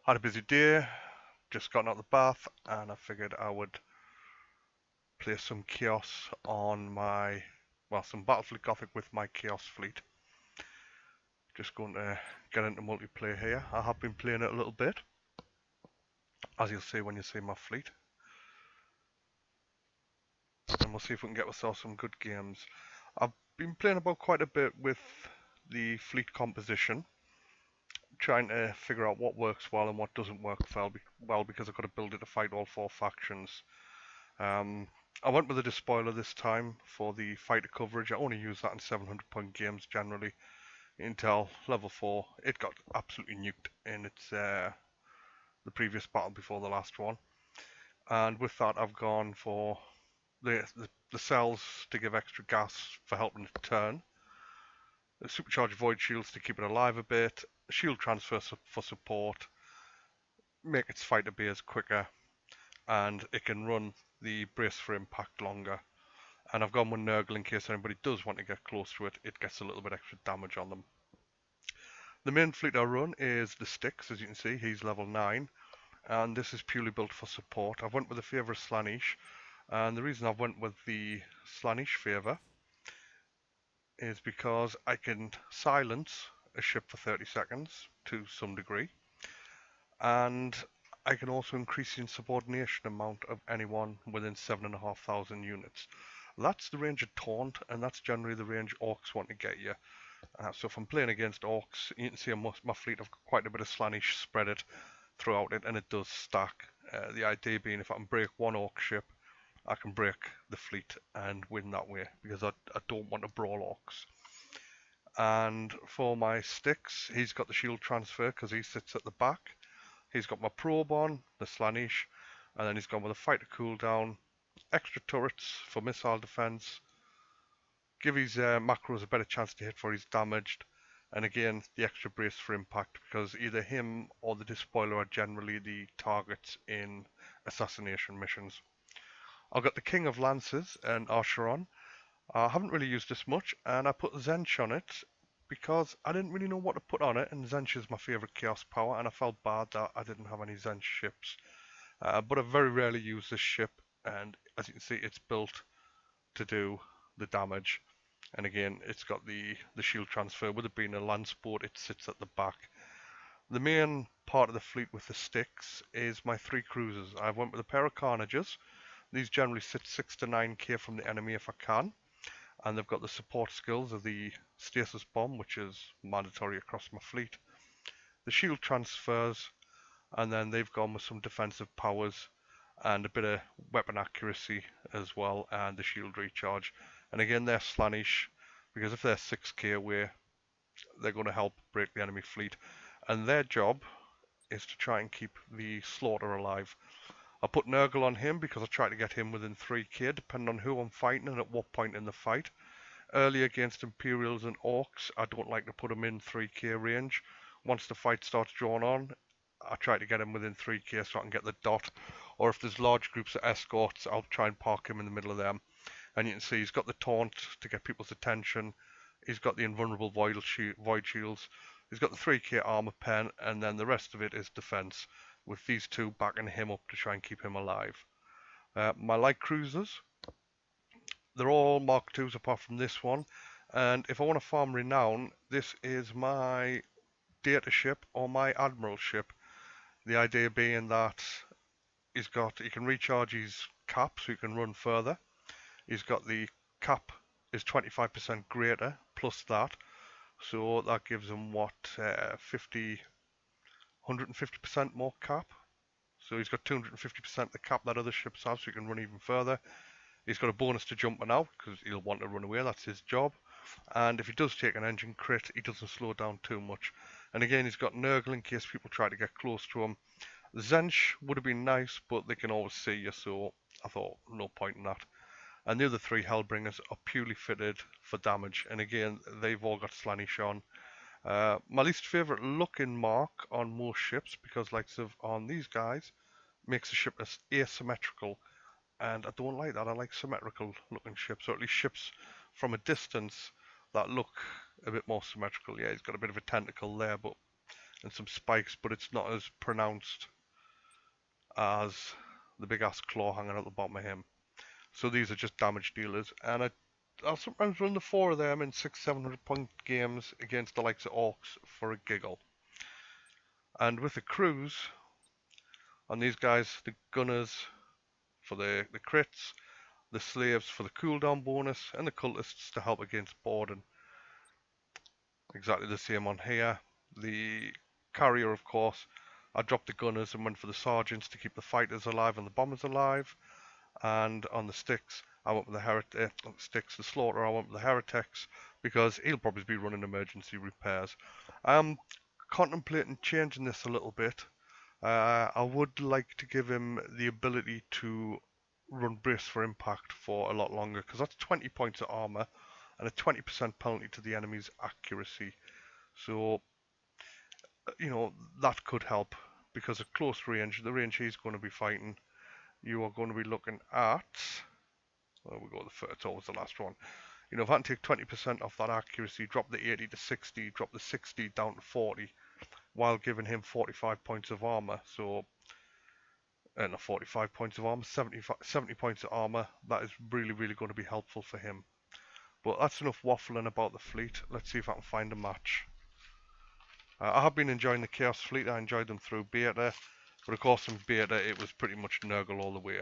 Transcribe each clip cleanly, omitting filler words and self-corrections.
Had a busy day, just gotten out of the bath, and I figured I would play some Chaos on my, well, some Battlefleet Gothic with my Chaos fleet. Just going to get into multiplayer here. I have been playing it a little bit, as you'll see when you see my fleet. And we'll see if we can get ourselves some good games. I've been playing about quite a bit with the fleet composition, trying to figure out what works well and what doesn't work well because I've got to build it to fight all four factions. I went with a despoiler this time for the fighter coverage. I only use that in 700-point games generally until level 4. It got absolutely nuked in its the previous battle before the last one. And with that I've gone for the cells to give extra gas for helping it turn, the supercharged void shields to keep it alive a bit, shield transfer for support, make its fighter beers quicker, and it can run the brace for impact longer. And I've gone with Nurgle in case anybody does want to get close to it, it gets a little bit extra damage on them. The main fleet I run is the Styx, as you can see, he's level 9, and this is purely built for support. I've went with the favour of Slaanesh, and the reason I've went with the Slaanesh favour is because I can silence a ship for 30 seconds to some degree, and I can also increase the insubordination amount of anyone within 7,500 units. That's the range of Taunt, and that's generally the range Orcs want to get you. So if I'm playing against Orcs, you can see on my fleet I've got quite a bit of Slaanesh spread it throughout it, and it does stack. The idea being if I can break one Orc ship, I can break the fleet and win that way, because I don't want to brawl Orcs. And for my Styx, he's got the shield transfer because he sits at the back. He's got my probe on, the Slaanesh, and then he's gone with a fighter cooldown, extra turrets for missile defense, give his macros a better chance to hit for his damaged, and again the extra brace for impact because either him or the despoiler are generally the targets in assassination missions. I've got the King of Lances and Archeron. I haven't really used this much, and I put Zench on it because I didn't really know what to put on it, and Zench is my favourite Chaos power, and I felt bad that I didn't have any Zench ships. But I very rarely use this ship, and as you can see, it's built to do the damage. And again, it's got the shield transfer. With it being a land sport, it sits at the back. The main part of the fleet with the Styx is my 3 cruisers. I went with a pair of Carnages. These generally sit 6 to 9k from the enemy if I can. And they've got the support skills of the stasis bomb, which is mandatory across my fleet, the shield transfers, and then they've gone with some defensive powers and a bit of weapon accuracy as well, and the shield recharge. And again, they're Slaanesh because if they're 6k away, they're going to help break the enemy fleet, and their job is to try and keep the slaughter alive. I put Nurgle on him because I try to get him within 3k depending on who I'm fighting and at what point in the fight. Early against Imperials and Orcs, I don't like to put him in 3k range. Once the fight starts drawing on, I try to get him within 3k so I can get the dot. Or if there's large groups of escorts, I'll try and park him in the middle of them. And you can see he's got the taunt to get people's attention. He's got the invulnerable void shields. He's got the 3k armor pen, and then the rest of it is defense, with these two backing him up to try and keep him alive. My light cruisers, they're all Mark IIs apart from this one, and if I want to farm renown, this is my data ship or my admiral ship. The idea being that he can recharge his cap so he can run further. He's got the cap is 25% greater plus that, so that gives him what 150% more cap. So he's got 250% the cap that other ships have, so he can run even further. He's got a bonus to jumping out because he'll want to run away, that's his job. And if he does take an engine crit, he doesn't slow down too much. And again, he's got Nurgle in case people try to get close to him. Zench would have been nice, but they can always see you, so I thought no point in that. And the other 3 Hellbringers are purely fitted for damage, and again, they've all got Slaanesh on. My least favourite looking mark on most ships, because like on these guys, makes the ship asymmetrical, and I don't like that. I like symmetrical looking ships, or at least ships from a distance that look a bit more symmetrical. Yeah, he's got a bit of a tentacle there, but and some spikes, but it's not as pronounced as the big ass claw hanging at the bottom of him. So these are just damage dealers, and I'll sometimes run the 4 of them in 600-700 point games against the likes of orcs for a giggle. And with the crews on these guys, the gunners for the crits, the slaves for the cooldown bonus, and the cultists to help against boarding. Exactly the same on here. The carrier, of course, I dropped the gunners and went for the sergeants to keep the fighters alive and the bombers alive. And on the sticks, I went with the slaughter, I went with the heretics because he'll probably be running emergency repairs. I'm contemplating changing this a little bit. I would like to give him the ability to run brace for impact for a lot longer, because that's 20 points of armor and a 20% penalty to the enemy's accuracy. So, you know, that could help, because at close range, the range he's going to be fighting, you are going to be looking at, well, we go the it's always the last one. You know, if I can take 20% off that accuracy, drop the 80 to 60, drop the 60 down to 40, while giving him 45 points of armor. So, not 45 points of armor, 70 points of armor. That is really, really going to be helpful for him. But that's enough waffling about the fleet. Let's see if I can find a match. I have been enjoying the Chaos Fleet. I enjoyed them through beta. But of course in beta it was pretty much Nurgle all the way.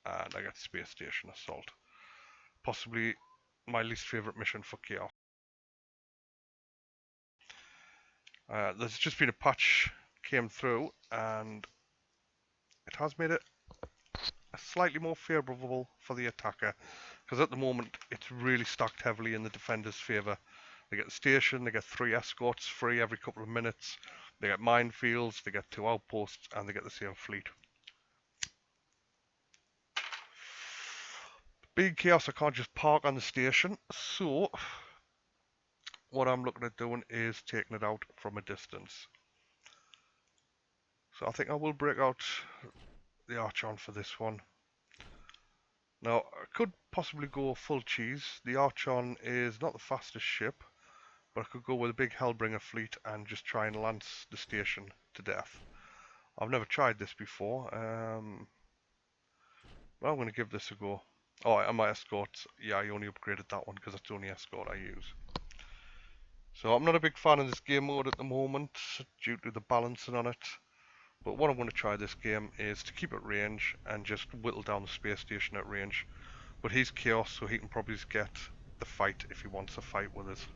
And I got Space Station Assault. Possibly my least favourite mission for Chaos. There's just been a patch came through, and it has made it slightly more favourable for the attacker, because at the moment it's really stacked heavily in the defender's favour. They get the station, they get 3 escorts free every couple of minutes, they get minefields, they get 2 outposts, and they get the same fleet. Being Chaos, I can't just park on the station, so what I'm looking at doing is taking it out from a distance. So I think I will break out the Archon for this one. Now, I could possibly go full cheese. The Archon is not the fastest ship, but I could go with a big Hellbringer fleet and just try and lance the station to death. I've never tried this before. Well, I'm going to give this a go. Oh, and my escorts, yeah, I only upgraded that one because that's the only escort I use. So I'm not a big fan of this game mode at the moment due to the balancing on it. But what I'm going to try this game is to keep at range and just whittle down the space station at range. But he's Chaos, so he can probably get the fight if he wants to fight with us.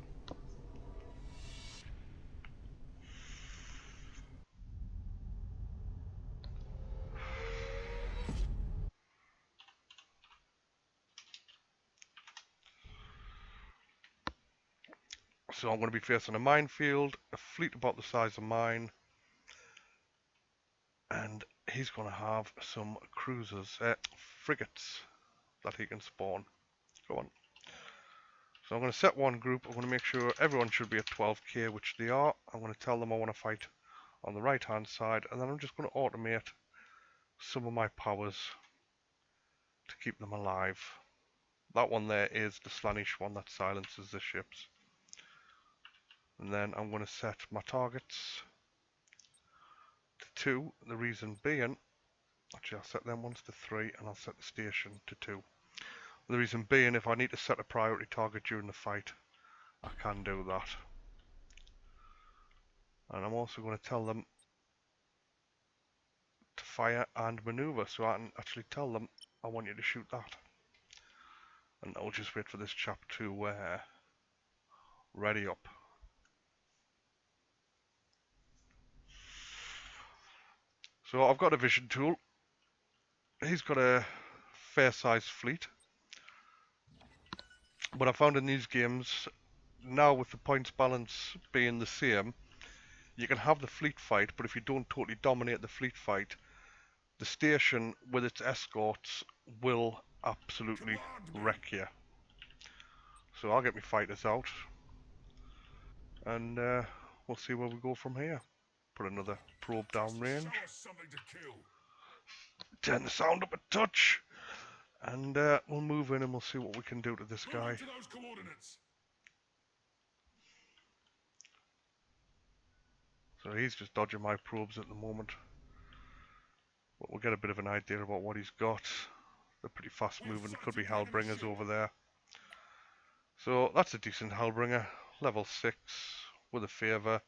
So I'm going to be facing a minefield, a fleet about the size of mine, and he's going to have some cruisers, frigates that he can spawn. Go on. So I'm going to set one group. I'm going to make sure everyone should be at 12k, which they are. I'm going to tell them I want to fight on the right hand side, and then I'm just going to automate some of my powers to keep them alive. That one there is the Slanish one that silences the ships. And then I'm going to set my targets to 2. The reason being, actually I'll set them ones to 3, and I'll set the station to 2. The reason being, if I need to set a priority target during the fight, I can do that. And I'm also going to tell them to fire and maneuver, so I can actually tell them I want you to shoot that. And I'll just wait for this chap to ready up. So I've got a vision tool. He's got a fair sized fleet. But I found in these games, now with the points balance being the same, you can have the fleet fight, but if you don't totally dominate the fleet fight, the station with its escorts will absolutely wreck you. So I'll get my fighters out, and we'll see where we go from here. Put another probe down range. Turn the sound up a touch, and we'll move in and we'll see what we can do to this guy. So he's just dodging my probes at the moment. But we'll get a bit of an idea about what he's got. They're pretty fast moving, could be Hellbringers over there. So that's a decent Hellbringer, level 6 with a favour.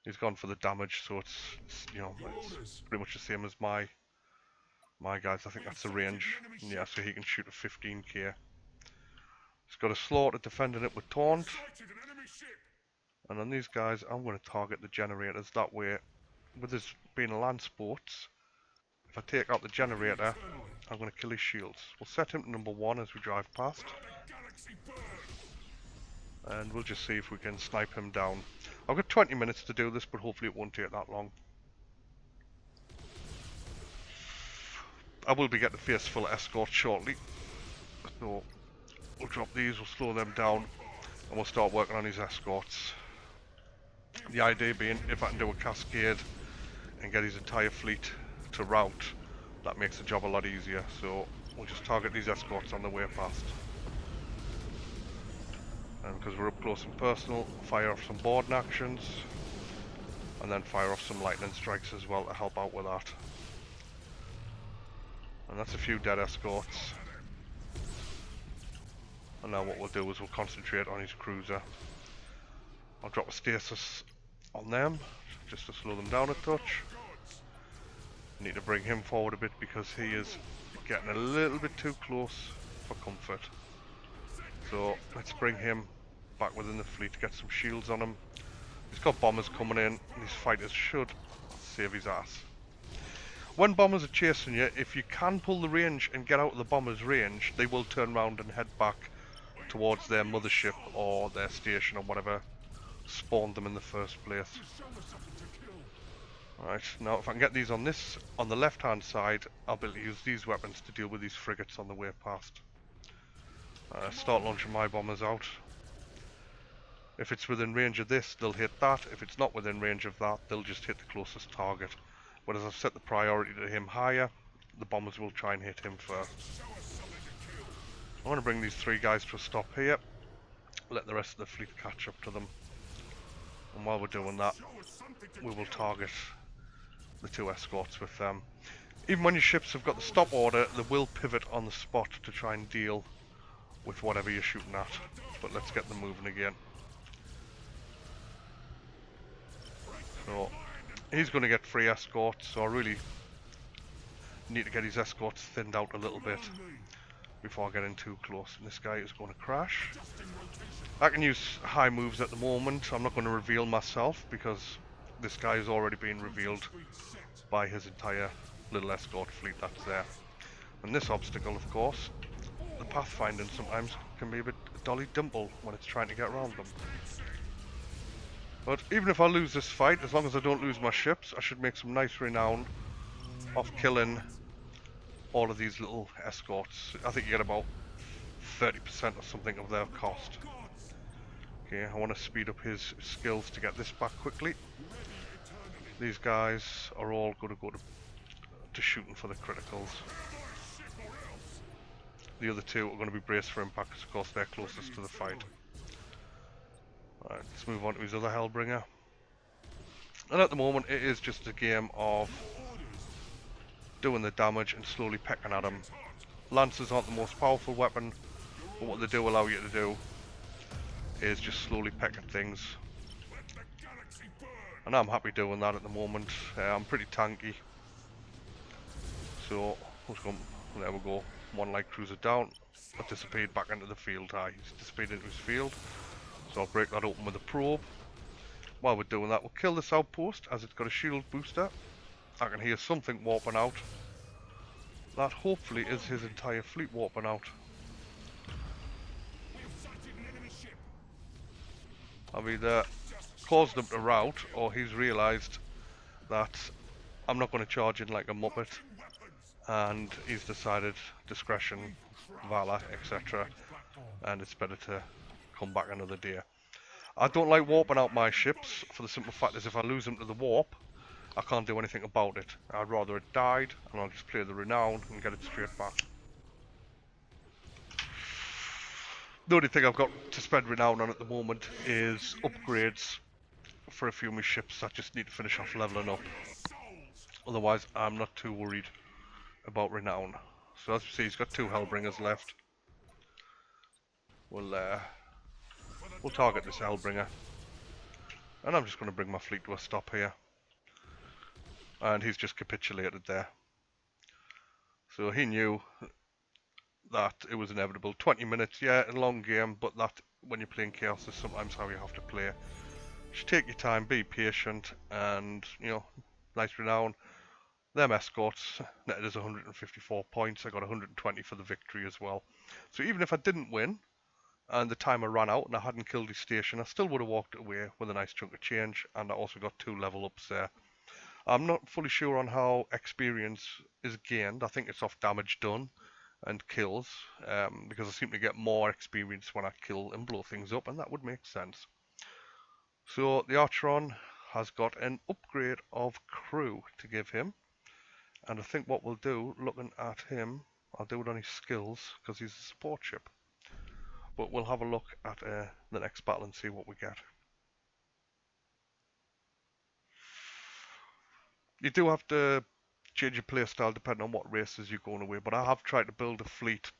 He's gone for the damage, so it's pretty much the same as my guys. I think that's the range. Yeah, so he can shoot a 15k. He's got a slaughter defending it with taunt. And on these guys, I'm going to target the generators that way. With this being land sports, if I take out the generator, I'm going to kill his shields. We'll set him to number 1 as we drive past. And we'll just see if we can snipe him down. I've got 20 minutes to do this, but hopefully it won't take that long. I will be getting a face full of escorts shortly. So we'll drop these, we'll slow them down, and we'll start working on his escorts. The idea being, if I can do a cascade and get his entire fleet to rout, that makes the job a lot easier. So we'll just target these escorts on the way past. And because we're up close and personal, fire off some boarding actions, and then fire off some lightning strikes as well to help out with that. And that's a few dead escorts. And now what we'll do is we'll concentrate on his cruiser. I'll drop a stasis on them, just to slow them down a touch. Need to bring him forward a bit because he is getting a little bit too close for comfort. So let's bring him back within the fleet, get some shields on him. He's got bombers coming in, and these fighters should save his ass. When bombers are chasing you, if you can pull the range and get out of the bomber's range, they will turn around and head back towards their mothership or their station or whatever spawned them in the first place. Right, now if I can get these on the left hand side, I'll be able to use these weapons to deal with these frigates on the way past. Start launching my bombers out. If it's within range of this, they'll hit that. If it's not within range of that, they'll just hit the closest target. But as I've set the priority to him higher, the bombers will try and hit him first. I want to bring these 3 guys to a stop here, let the rest of the fleet catch up to them. And while we're doing that, we will target the 2 escorts with them. Even when your ships have got the stop order, they will pivot on the spot to try and deal with whatever you're shooting at. But let's get them moving again. So he's going to get 3 escorts, so I really need to get his escorts thinned out a little bit before I get in too close. And this guy is going to crash. I can use high moves at the moment. I'm not going to reveal myself because this guy has already been revealed by his entire little escort fleet that's there. And this obstacle, of course, the pathfinding sometimes can be a bit dolly dimple when it's trying to get around them. But even if I lose this fight, as long as I don't lose my ships, I should make some nice renown off killing all of these little escorts. I think you get about 30% or something of their cost. Okay, I want to speed up his skills to get this back quickly. These guys are all going to go to shooting for the criticals. The other 2 are going to be braced for impact because of course they're closest to the fight. Right, let's move on to his other Hellbringer. And at the moment it is just a game of doing the damage and slowly pecking at him. Lancers aren't the most powerful weapon, but what they do allow you to do is just slowly peck at things. And I'm happy doing that at the moment. I'm pretty tanky. So, there we go. 1 light cruiser down. I've disappeared back into the field. He's disappeared into his field. So I'll break that open with a probe. While we're doing that, we'll kill this outpost as it's got a shield booster. I can hear something warping out. That hopefully is his entire fleet warping out. I've either caused them to rout, or he's realised that I'm not going to charge in like a muppet, and he's decided discretion, valor, etc. And it's better to come back another day. I don't like warping out my ships for the simple fact is if I lose them to the warp, I can't do anything about it. I'd rather it died and I'll just play the renown and get it straight back. The only thing I've got to spend renown on at the moment is upgrades for a few of my ships that just need to finish off leveling up. Otherwise, I'm not too worried about renown. So as you see, he's got 2 Hellbringers left. We'll target this Hellbringer. And I'm just going to bring my fleet to a stop here. And he's just capitulated there. So he knew that it was inevitable. 20 minutes, yeah, a long game, but that, when you're playing Chaos, is sometimes how you have to play. Just take your time, be patient, and, you know, nice renown. Them escorts netted us 154 points. I got 120 for the victory as well. So even if I didn't win, and the timer ran out and I hadn't killed his station, I still would have walked away with a nice chunk of change, and I also got 2 level ups there. I'm not fully sure on how experience is gained. I think it's off damage done and kills, because I seem to get more experience when I kill and blow things up, and that would make sense. So the Archeron has got an upgrade of crew to give him, and I think what we'll do, looking at him, I'll do it on his skills because he's a support ship. But we'll have a look at the next battle and see what we get. You do have to change your playstyle depending on what races you're going away, but I have tried to build a fleet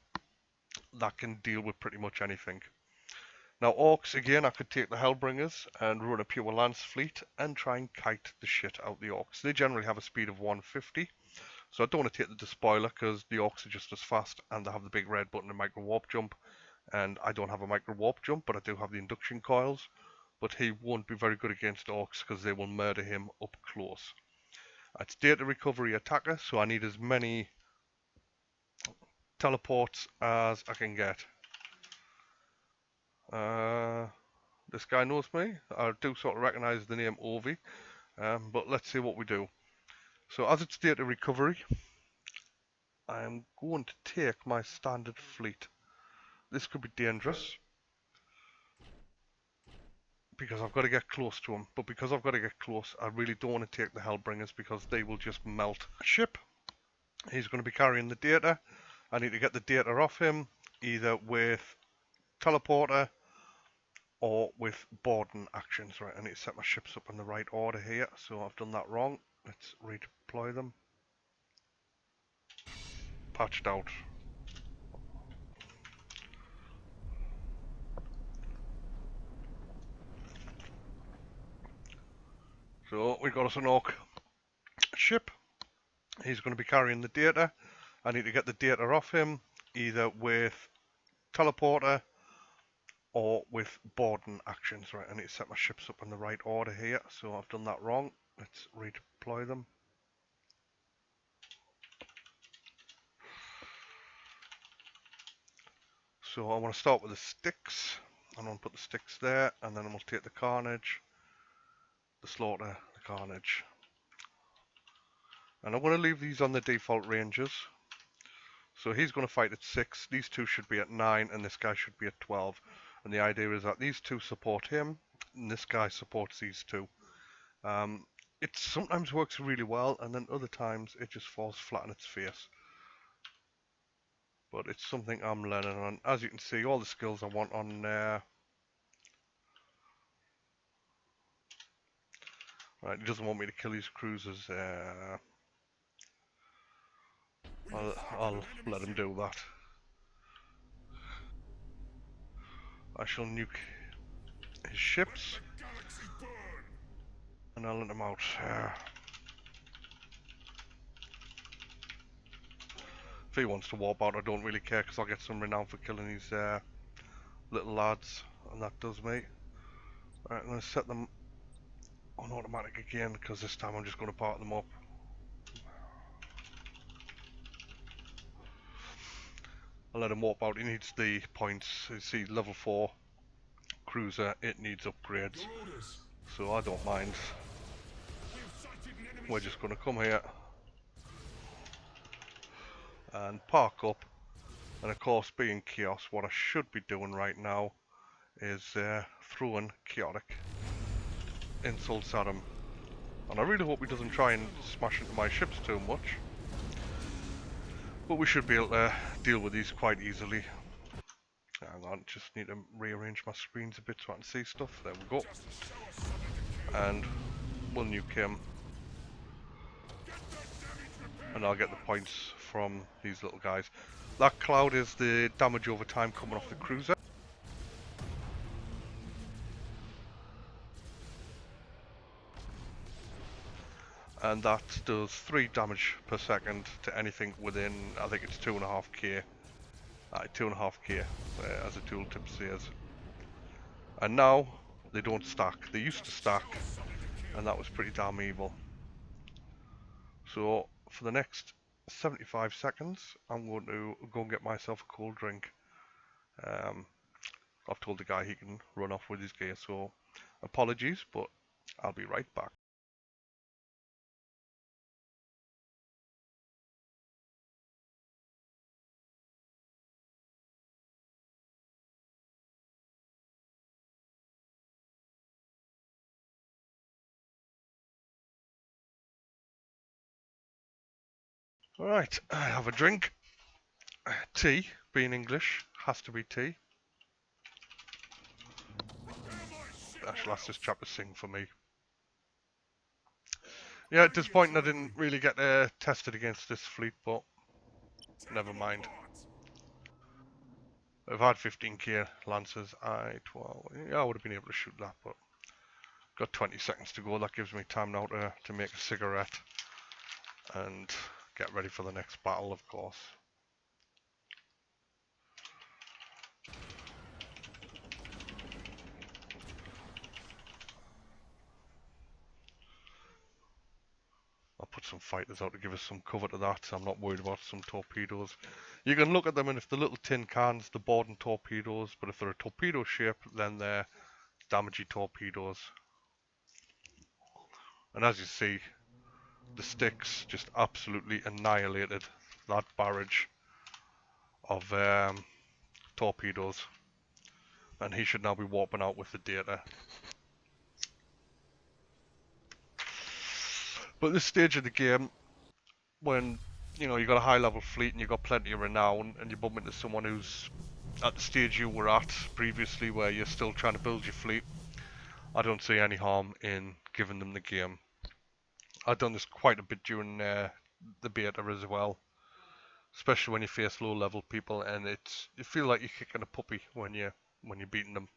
that can deal with pretty much anything. Now Orcs, again, I could take the Hellbringers and run a pure Lance fleet and try and kite the shit out the Orcs. They generally have a speed of 150, so I don't want to take the Despoiler because the Orcs are just as fast and they have the big red button and micro warp jump. And I don't have a micro warp jump, but I do have the induction coils. But he won't be very good against Orcs because they will murder him up close. It's data recovery attacker, so I need as many teleports as I can get. This guy knows me. I do sort of recognise the name Ovi, but let's see what we do. So as it's data recovery, I'm going to take my standard fleet. This could be dangerous because I've got to get close to him, but because I've got to get close, I really don't want to take the Hellbringers because they will just melt ship. He's going to be carrying the data. I need to get the data off him, either with teleporter or with boarding actions. Right, I need to set my ships up in the right order here, so I've done that wrong. Let's redeploy them. Patched out. So we've got us an Orc ship. He's going to be carrying the data. I need to get the data off him, either with teleporter or with boarding actions. Right, I need to set my ships up in the right order here, so I've done that wrong. Let's redeploy them. So I want to start with the sticks. I'm going to put the sticks there, and then I'm going to take the Carnage, the Slaughter, the Carnage. And I'm going to leave these on the default ranges. So he's going to fight at 6, these two should be at 9, and this guy should be at 12. And the idea is that these two support him, and this guy supports these two. It sometimes works really well, and then other times it just falls flat on its face. But it's something I'm learning on. As you can see, all the skills I want on there. Right, he doesn't want me to kill his cruisers. I'll let him do that. I shall nuke his ships, and I'll let him out. If he wants to warp out, I don't really care because I'll get some renown for killing these little lads, and that does me. Right, I'm going to set them on automatic again because this time I'm just going to part them up. I'll let him warp out. He needs the points. You see, level 4 cruiser, it needs upgrades, so I don't mind. We're just going to come here and park up, and of course, being Chaos, what I should be doing right now is throwing chaotic insults at him. And I really hope he doesn't try and smash into my ships too much, but we should be able to deal with these quite easily. Hang on, just need to rearrange my screens a bit so I can see stuff. There we go. and we'll nuke him. And I'll get the points from these little guys. That cloud is the damage over time coming off the cruiser. And that does 3 damage per second to anything within, I think it's 2.5k. 2.5k as a tooltip says. And now they don't stack. They used to stack, and that was pretty damn evil. So for the next 75 seconds, I'm going to go and get myself a cold drink. I've told the guy he can run off with his gear, so apologies, but I'll be right back. Alright, I have a drink. Tea, being English, has to be tea. Actually, that's this chapter sing for me. Yeah, disappointing I didn't really get tested against this fleet, but never mind. I've had 15k Lancers, yeah, I would have been able to shoot that, but got 20 seconds to go. That gives me time now to make a cigarette and get ready for the next battle, of course. I'll put some fighters out to give us some cover to that. I'm not worried about some torpedoes. You can look at them, and if they're little tin cans, they're boarding torpedoes, but if they're a torpedo shape, then they're damagey torpedoes. And as you see, the sticks just absolutely annihilated that barrage of torpedoes, and he should now be warping out with the data. But at this stage of the game, when you know you got a high level fleet and you got plenty of renown, and you bump into someone who's at the stage you were at previously, where you're still trying to build your fleet, I don't see any harm in giving them the game. I've done this quite a bit during the beta as well, especially when you face low level people, and you feel like you're kicking a puppy when you're beating them.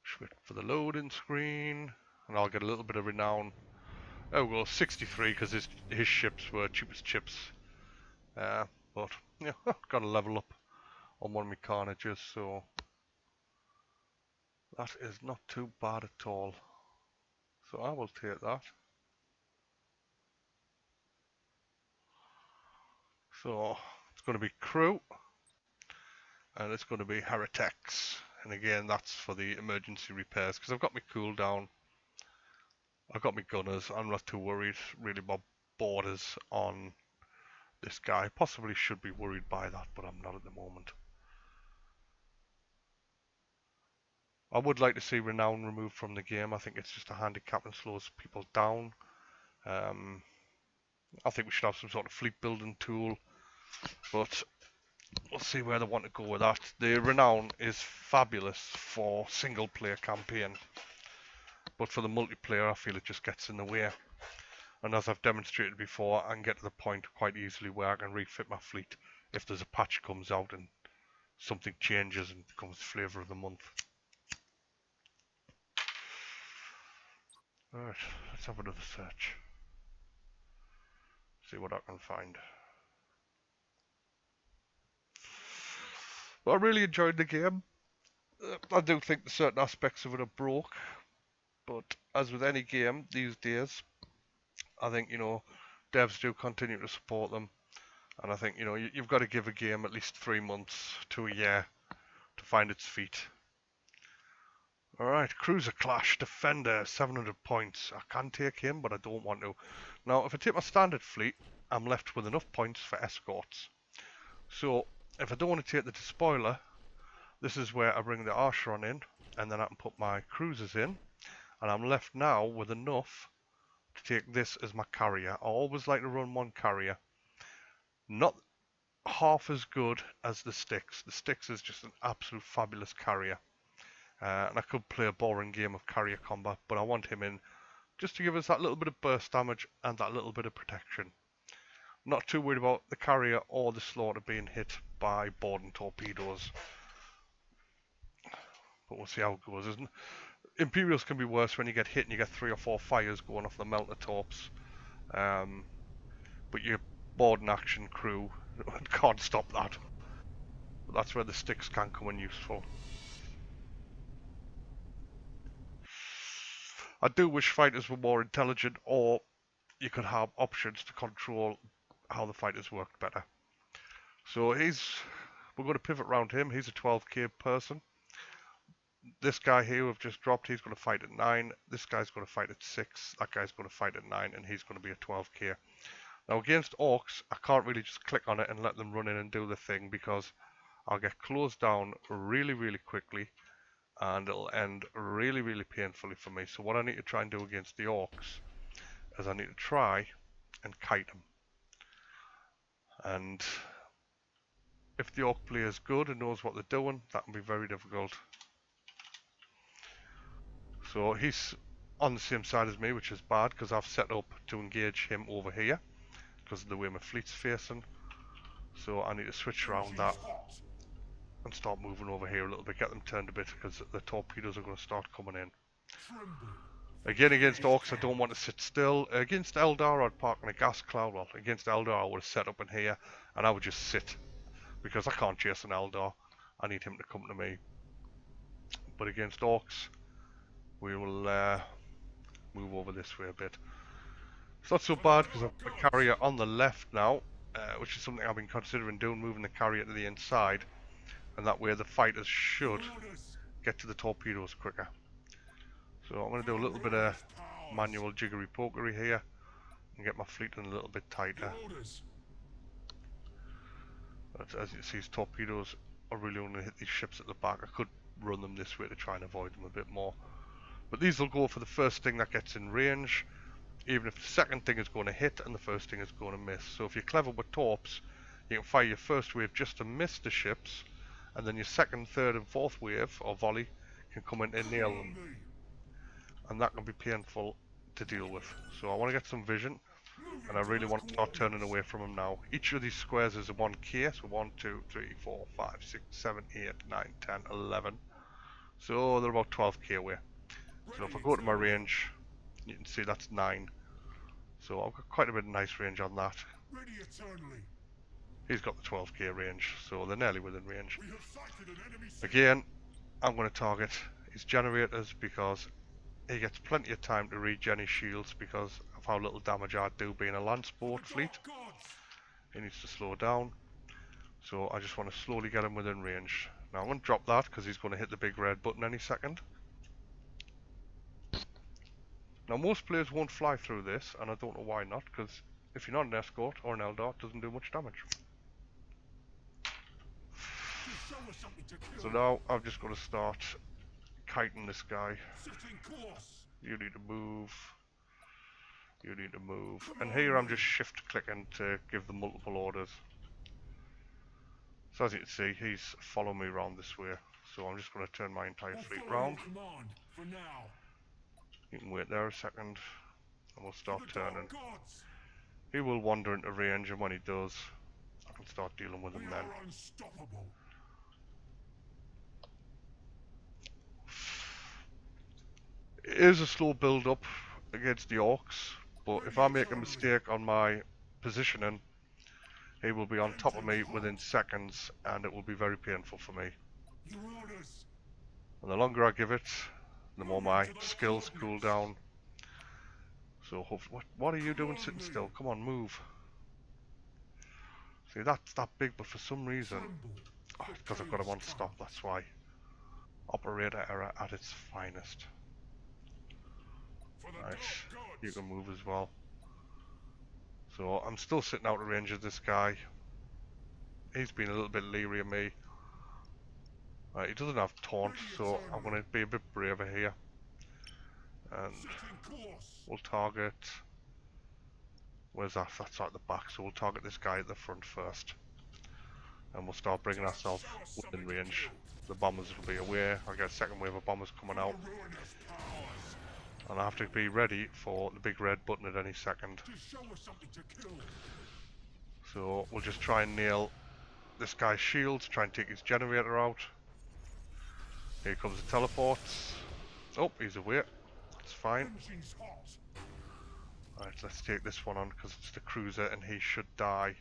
Just wait for the loading screen, and I'll get a little bit of renown. Oh well, 63 because his ships were cheapest chips. But yeah, got to level up on one of my Carnages, so that is not too bad at all. So I will take that. So it's going to be crew, and it's going to be heretics, and again that's for the emergency repairs because I've got my cooldown, I've got my gunners. I'm not too worried really about borders on this guy. Possibly should be worried by that, but I'm not at the moment. I would like to see renown removed from the game. I think it's just a handicap and slows people down. I think we should have some sort of fleet building tool, but we'll see where they want to go with that. The renown is fabulous for single player campaign, but for the multiplayer I feel it just gets in the way. And as I've demonstrated before, I can get to the point quite easily where I can refit my fleet if there's a patch comes out and something changes and becomes flavour of the month. Alright, let's have another search. See what I can find. But I really enjoyed the game. I do think certain aspects of it are broke, but as with any game these days, I think, you know, devs do continue to support them, and I think, you know, you've got to give a game at least 3 months to a year to find its feet. Alright, Cruiser Clash, Defender, 700 points. I can take him, but I don't want to. Now, if I take my standard fleet, I'm left with enough points for escorts. So, if I don't want to take the despoiler, this is where I bring the Archeron in, and then I can put my cruisers in, and I'm left now with enough to take this as my carrier. I always like to run one carrier. Not half as good as the Styx. The Styx is just an absolute fabulous carrier. And I could play a boring game of carrier combat, but I want him in just to give us that little bit of burst damage and that little bit of protection. Not too worried about the carrier or the slaughter being hit by boarding torpedoes. But we'll see how it goes. Imperials can be worse when you get hit and you get 3 or 4 fires going off the melter torps. But your boarding action crew can't stop that. But that's where the Styx can come in useful. I do wish fighters were more intelligent, or you could have options to control how the fighters worked better. So we're going to pivot around him. He's a 12k person. This guy here we've just dropped, he's going to fight at 9. This guy's going to fight at 6. That guy's going to fight at 9, and he's going to be a 12k. Now against orcs, I can't really just click on it and let them run in and do the thing, because I'll get closed down really, really quickly, and it'll end really, really painfully for me. So what I need to try and do against the orcs is I need to try and kite them. And if the orc player is good and knows what they're doing, that can be very difficult. So he's on the same side as me, which is bad, because I've set up to engage him over here because of the way my fleet's facing. So I need to switch around that and start moving over here a little bit, get them turned a bit, because the torpedoes are going to start coming in. Again, against orcs, I don't want to sit still. Against Eldar, I'd park in a gas cloud. Well, against Eldar, I would have set up in here, and I would just sit, because I can't chase an Eldar. I need him to come to me. But against orcs, we will move over this way a bit. It's not so bad, because I've got a carrier on the left now, which is something I've been considering doing, moving the carrier to the inside, and that way the fighters should get to the torpedoes quicker. So I'm going to do a little bit of manual jiggery pokery here and get my fleet in a little bit tighter. But as you see, these torpedoes are really only going to hit these ships at the back. I could run them this way to try and avoid them a bit more. But these will go for the first thing that gets in range, even if the second thing is going to hit and the first thing is going to miss. So if you're clever with torps, you can fire your first wave just to miss the ships, and then your second, third and fourth wave, or volley, can come in and nail them. And that can be painful to deal with. So I want to get some vision, and I really want to start turning away from them now. Each of these squares is a 1k, so 1, 2, 3, 4, 5, 6, 7, 8, 9, 10, 11. So they're about 12k away. So if I go to my range, you can see that's 9. So I've got quite a bit of nice range on that. He's got the 12k range, so they're nearly within range. Again, I'm going to target his generators, because he gets plenty of time to regen his shields because of how little damage I do being a land sport fleet. He needs to slow down. So I just want to slowly get him within range. Now I'm going to drop that because he's going to hit the big red button any second. Now most players won't fly through this, and I don't know why not, because if you're not an escort or an Eldar, it doesn't do much damage. So now I've just got to start kiting this guy. You need to move. You need to move. And here I'm just shift clicking to give them multiple orders. So as you can see, he's following me around this way. So I'm just going to turn my entire fleet round. You can wait there a second, and we'll start turning. He will wander into range, and when he does, I can start dealing with him then. It is a slow build up against the orcs, but if I make a mistake on my positioning, he will be on top of me within seconds, and it will be very painful for me. And the longer I give it, the more my skills cool down. So what are you doing sitting still? Come on, move. See, that's that big, but for some reason, it's because I've got him on stop, that's why. Operator error at its finest. Right, you can move as well. So I'm still sitting out of range of this guy. He's been a little bit leery of me. He doesn't have taunt, so I'm going to be a bit braver here. And we'll target... Where's that? That's at the back, so we'll target this guy at the front first. and we'll start bringing ourselves within range. The bombers will be aware. I'll get a second wave of bombers coming out, and I have to be ready for the big red button at any second. So we'll just try and nail this guy's shields, try and take his generator out. Here comes the teleports. Oh, he's away. That's fine. Right, let's take this one on because it's the cruiser and he should die.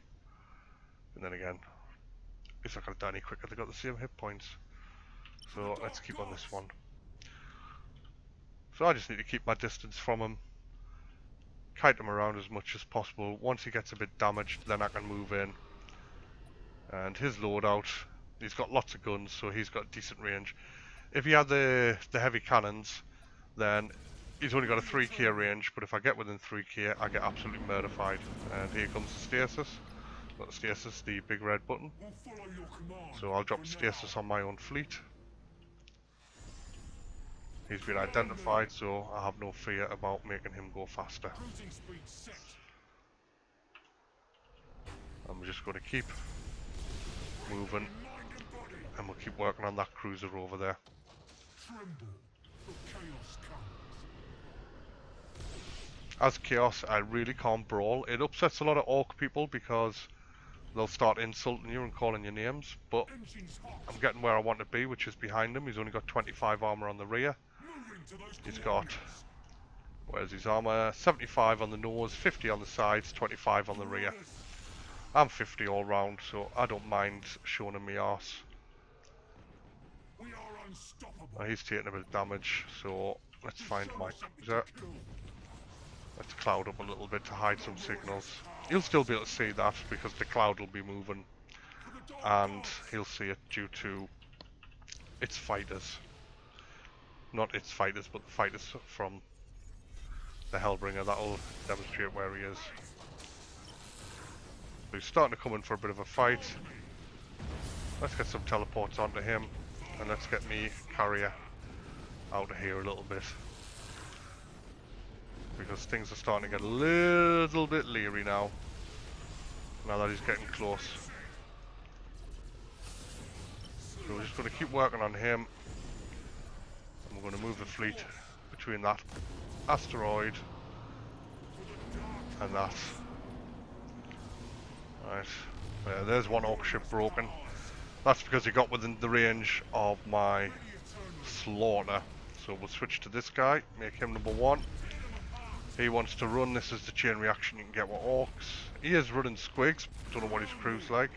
And then again, he's not going to die any quicker. They've got the same hit points. So let's keep on this one. So I just need to keep my distance from him. Kite him around as much as possible. Once he gets a bit damaged, then I can move in. And his loadout, he's got lots of guns, so he's got decent range. If he had the heavy cannons, then he's only got a 3k range, but if I get within 3k, I get absolutely murdified. And here comes the stasis. Not the stasis, the big red button. So I'll drop stasis on my own fleet. He's been identified, so I have no fear about making him go faster. And we're just going to keep moving, and we'll keep working on that cruiser over there. As Chaos, I really can't brawl. It upsets a lot of orc people because they'll start insulting you and calling your names, but I'm getting where I want to be, which is behind him. He's only got 25 armor on the rear. He's got, where's his armor? 75 on the nose, 50 on the sides, 25 on the rear. I'm 50 all round, so I don't mind showing him my arse. He's taking a bit of damage, so let's find my cruiser. Let's cloud up a little bit to hide some signals. He'll still be able to see that because the cloud will be moving, and he'll see it due to its fighters. Not its fighters, but the fighters from the Hellbringer. That'll demonstrate where he is. So he's starting to come in for a bit of a fight. Let's get some teleports onto him, and let's get me carrier out of here a little bit, because things are starting to get a little bit leery now that he's getting close. So we're just going to keep working on him, and we're going to move the fleet between that asteroid and that. Right, there's one orc ship broken. That's because he got within the range of my slaughter. So we'll switch to this guy, make him number one. He wants to run. This is the chain reaction you can get with orcs. He is running squigs. Don't know what his crew's like.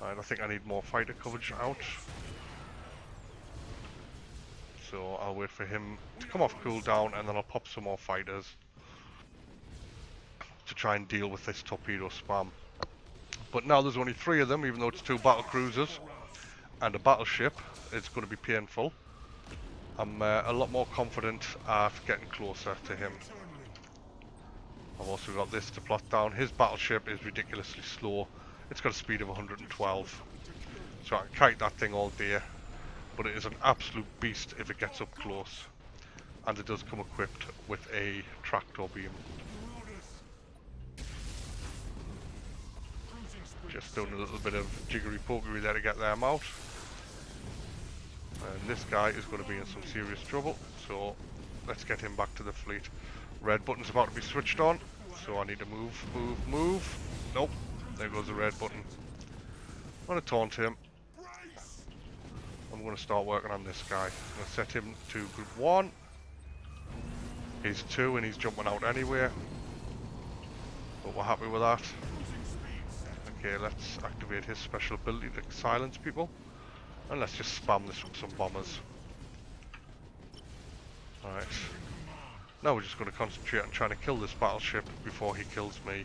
Right, I think I need more fighter coverage out. So I'll wait for him to come off cooldown, and then I'll pop some more fighters to try and deal with this torpedo spam. But now there's only 3 of them, even though it's 2 battle cruisers and a battleship. It's going to be painful. I'm a lot more confident at getting closer to him. I've also got this to plot down. His battleship is ridiculously slow. It's got a speed of 112. So I can kite that thing all day, but it is an absolute beast if it gets up close. And it does come equipped with a tractor beam. Just doing a little bit of jiggery pokery there to get them out. And this guy is going to be in some serious trouble, so let's get him back to the fleet. Red button's about to be switched on, so I need to move. Nope, there goes the red button. I'm going to taunt him. I'm going to start working on this guy. I'm going to set him to group 1. He's 2 and he's jumping out anyway, but we're happy with that. Okay, let's activate his special ability to silence people. And let's just spam this with some bombers. Alright. Now we're just going to concentrate on trying to kill this battleship before he kills me.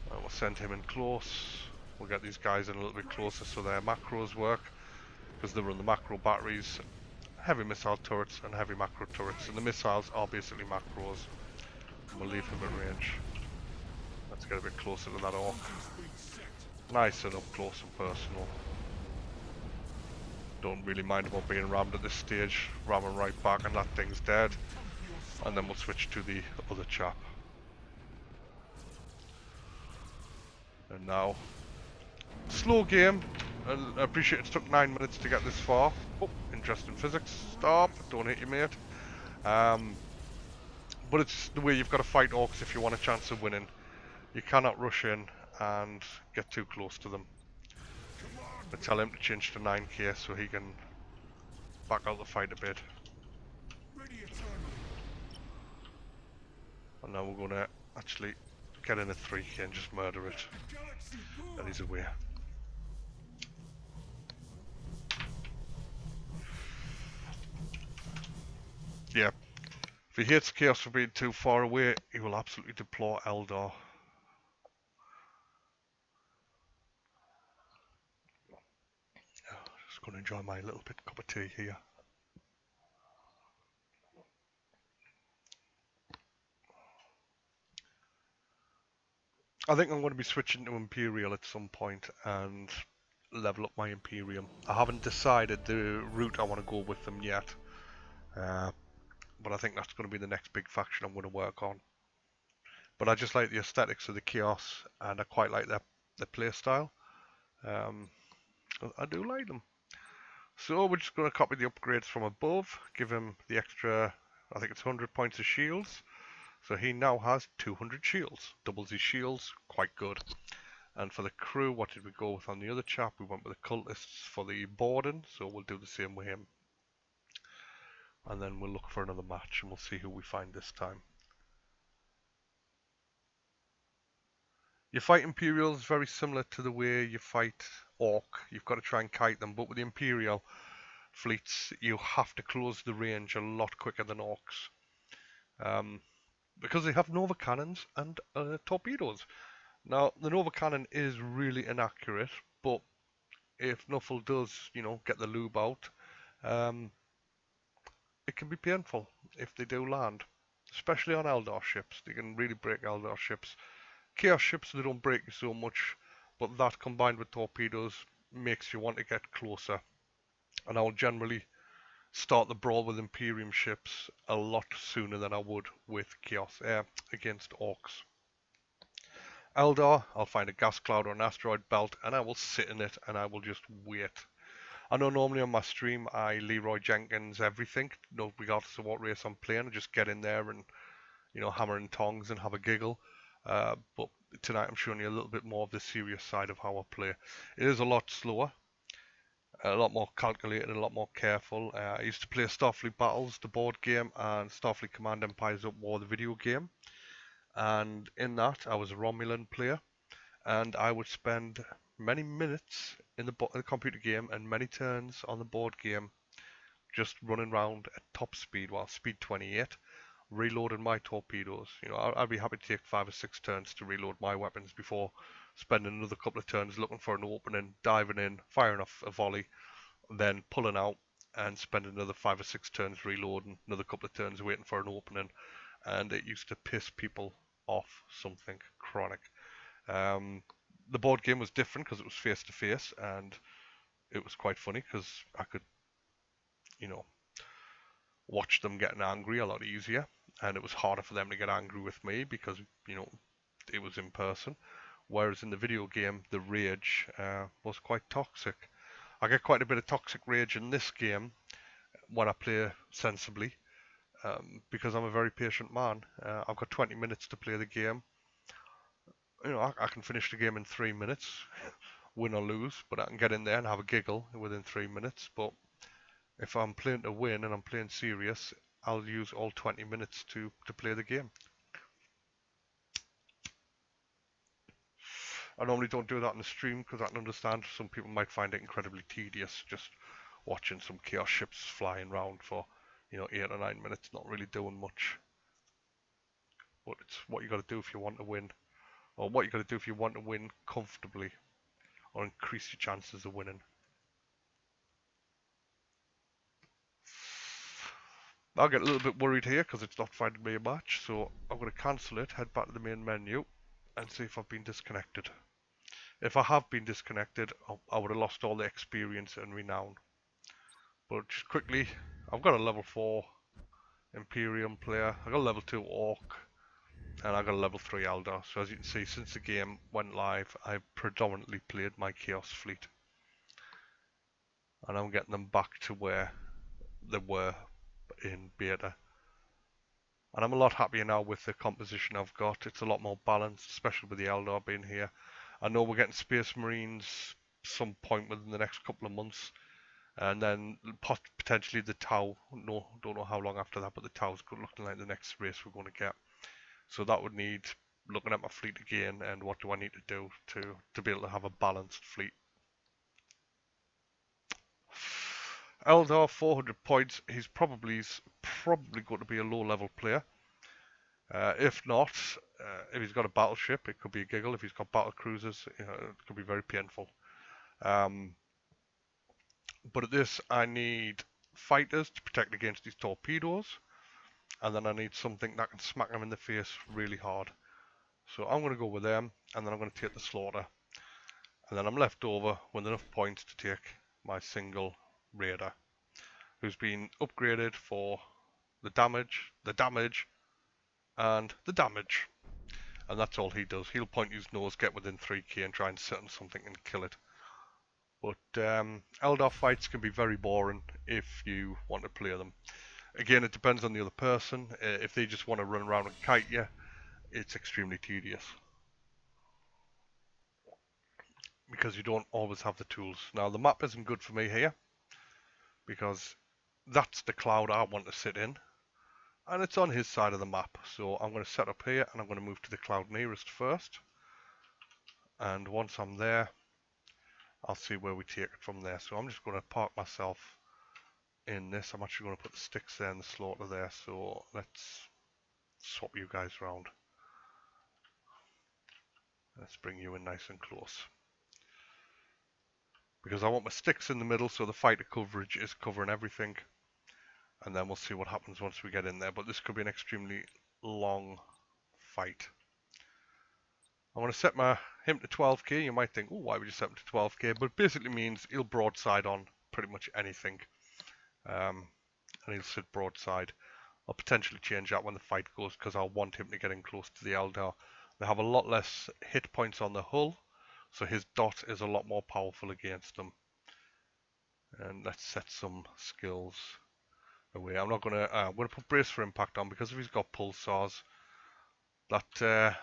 We'll send him in close. We'll get these guys in a little bit closer so their macros work, because they run the macro batteries, heavy missile turrets and heavy macro turrets, and the missiles are basically macros. And we'll leave him at range. Let's get a bit closer to that orc. Nice and up close and personal. Don't really mind about being rammed at this stage. Ram him right back and that thing's dead. And then we'll switch to the other chap. And now, slow game. I appreciate it took 9 minutes to get this far. Oh, interesting physics. Stop! Don't hit your mate. But it's the way you've got to fight orcs if you want a chance of winning. You cannot rush in and get too close to them. I tell him to change to 9k so he can back out the fight a bit. And now we're going to actually get in at 3k and just murder it. And he's away. Yeah. If he hates Chaos for being too far away, he will absolutely deplore Eldar. Just going to enjoy my little bit cup of tea here. I think I'm going to be switching to Imperial at some point and level up my Imperium. I haven't decided the route I want to go with them yet. But I think that's going to be the next big faction I'm going to work on. But I just like the aesthetics of the Chaos, and I quite like their play style. I do like them. So we're just going to copy the upgrades from above, give him the extra, I think it's 100 points of shields. So he now has 200 shields, doubles his shields, quite good. And for the crew, what did we go with on the other chap? We went with the cultists for the boarding, so we'll do the same with him. And then we'll look for another match and we'll see who we find this time. You fight Imperials very similar to the way you fight Orc. You've got to try and kite them, but with the Imperial fleets, you have to close the range a lot quicker than Orcs. Because they have Nova cannons and torpedoes. Now, the Nova cannon is really inaccurate, but if Nuffle does, get the lube out, it can be painful if they do land. Especially on Eldar ships. They can really break Eldar ships. Chaos ships, they don't break you so much, but that combined with torpedoes makes you want to get closer. And I'll generally start the brawl with Imperium ships a lot sooner than I would with Chaos against Orcs. Eldar, I'll find a gas cloud or an asteroid belt and I will sit in it and I will just wait. I know normally on my stream I Leroy Jenkins everything, regardless of what race I'm playing. I just get in there and hammer and tongs and have a giggle. But tonight I'm showing you a little bit more of the serious side of how I play. It is a lot slower, a lot more calculated, a lot more careful. I used to play Starfleet Battles, the board game, and Starfleet Command Empires at War, the video game. And in that I was a Romulan player, and I would spend many minutes in the computer game and many turns on the board game just running around at top speed, speed 28, reloading my torpedoes. I'd be happy to take 5 or 6 turns to reload my weapons before spending another couple of turns looking for an opening, diving in, firing off a volley, then pulling out and spending another 5 or 6 turns reloading, another couple of turns waiting for an opening, and it used to piss people off something chronic. The board game was different because it was face to face, and it was quite funny because I could, watch them getting angry a lot easier, and it was harder for them to get angry with me because, it was in person. Whereas in the video game, the rage was quite toxic. I get quite a bit of toxic rage in this game when I play sensibly, because I'm a very patient man. I've got 20 minutes to play the game. I can finish the game in 3 minutes, win or lose, but I can get in there and have a giggle within 3 minutes. But if I'm playing to win and I'm playing serious, I'll use all 20 minutes to play the game. I normally don't do that on the stream because I can understand some people might find it incredibly tedious just watching some chaos ships flying around for 8 or 9 minutes, not really doing much. But it's what you got to do if you want to win, or what you got to do if you want to win comfortably or increase your chances of winning. I'll get a little bit worried here because it's not finding me a match, so I'm going to cancel it, head back to the main menu and see if I've been disconnected. If I have been disconnected, I would have lost all the experience and renown. But just quickly, I've got a level 4 Imperium player, I've got a level 2 Orc, and I got a level 3 Eldar. So as you can see, since the game went live, I've predominantly played my Chaos fleet. And I'm getting them back to where they were in beta. And I'm a lot happier now with the composition I've got. It's a lot more balanced, especially with the Eldar being here. I know we're getting Space Marines some point within the next couple of months. And then potentially the Tau. No, don't know how long after that, but the Tau's looking like the next race we're going to get. So that would need looking at my fleet again, and what do I need to do to be able to have a balanced fleet. Eldar 400 points. He's probably going to be a low level player. If not, if he's got a battleship, it could be a giggle. If he's got battle cruisers, it could be very painful. But at this, I need fighters to protect against these torpedoes, and then I need something that can smack them in the face really hard. So I'm going to go with them, and then I'm going to take the slaughter. And then I'm left over with enough points to take my single raider, who's been upgraded for the damage, and the damage. And that's all he does. He'll point his nose, get within 3k, and try and sit on something and kill it. But Eldar fights can be very boring if you want to play them. Again, it depends on the other person. If they just want to run around and kite you, it's extremely tedious. Because you don't always have the tools. Now, the map isn't good for me here, because that's the cloud I want to sit in. And it's on his side of the map. So I'm going to set up here, and I'm going to move to the cloud nearest first. And once I'm there, I'll see where we take it from there. So I'm just going to park myself in this. I'm actually going to put the sticks there and the slaughter there. So let's swap you guys around. Let's bring you in nice and close. Because I want my sticks in the middle so the fighter coverage is covering everything. And then we'll see what happens once we get in there. But this could be an extremely long fight. I want to set him to 12k. You might think, oh, why would you set him to 12k? But it basically means he'll broadside on pretty much anything. And he'll sit broadside. I'll potentially change that when the fight goes, because I want him to get in close to the Eldar. They have a lot less hit points on the hull, so his dot is a lot more powerful against them. And let's set some skills away. I'm gonna put brace for impact on, because if he's got pulsars, that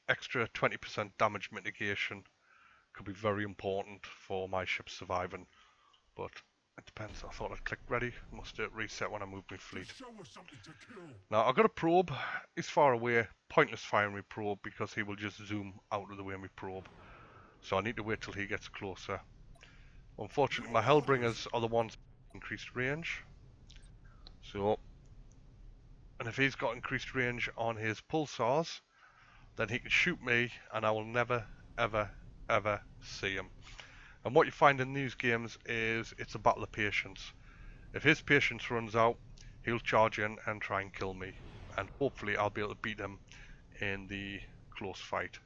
extra 20% damage mitigation could be very important for my ship surviving. But it depends. I thought I'd click ready. Must reset when I move my fleet. Now I've got a probe. He's far away. Pointless firing my probe, because he will just zoom out of the way of my probe. So I need to wait till he gets closer. Unfortunately, my Hellbringers are the ones with increased range. So, and if he's got increased range on his pulsars, then he can shoot me, and I will never, ever, ever see him. And what you find in these games is it's a battle of patience. If his patience runs out, he'll charge in and try and kill me. And hopefully I'll be able to beat him in the close fight.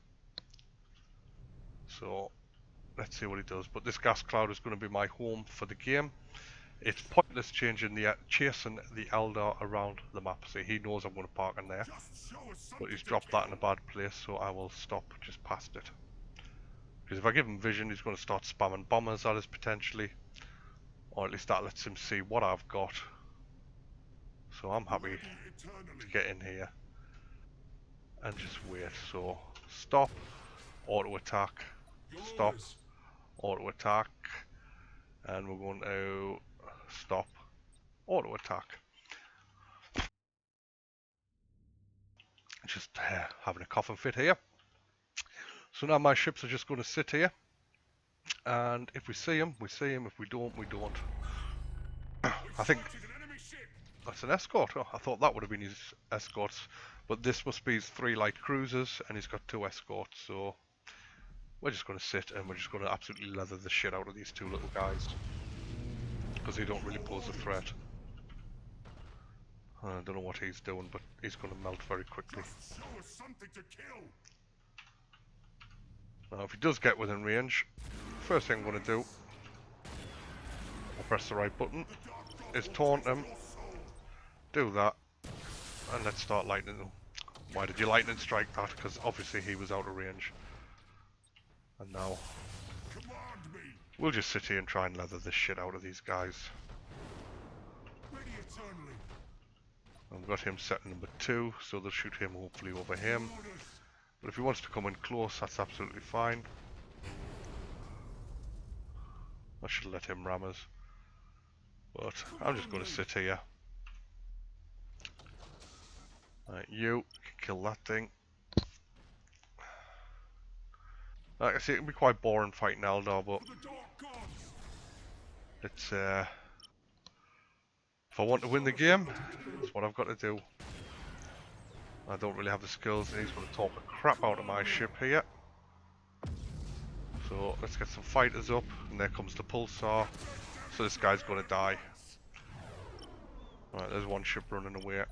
So, let's see what he does. But this gas cloud is going to be my home for the game. It's pointless chasing the Eldar around the map. See, he knows I'm going to park in there. But he's dropped that in a bad place, so I will stop just past it. Because if I give him vision, he's going to start spamming bombers at us potentially. Or at least that lets him see what I've got. So I'm happy to get in here and just wait. So stop, auto attack, stop, auto attack, and we're going to stop, auto attack. Just having a coughing fit here. So now my ships are just going to sit here, and if we see him, we see him. If we don't, we don't. I think that's an escort. Oh, I thought that would have been his escorts, but this must be his 3 light cruisers, and he's got 2 escorts. So we're just going to sit, and we're just going to absolutely leather the shit out of these 2 little guys, because they don't really pose a threat. I don't know what he's doing, but he's going to melt very quickly. Now if he does get within range, first thing I'm going to do, I'll press the right button, is taunt him, do that, and let's start lightning them. Why did you lightning strike that? Because obviously he was out of range. And now we'll just sit here and try and leather this shit out of these guys. I've got him set in number 2, so they'll shoot him hopefully over him. But if he wants to come in close, that's absolutely fine. I should let him ram us. But I'm just going to sit here. Right, you can kill that thing. Like I say, it can be quite boring fighting Eldar, but it's if I want to win the game, that's what I've got to do. I don't really have the skills, and he's going to talk the crap out of my ship here. So let's get some fighters up, and there comes the pulsar. So this guy's going to die. Right, there's one ship running away.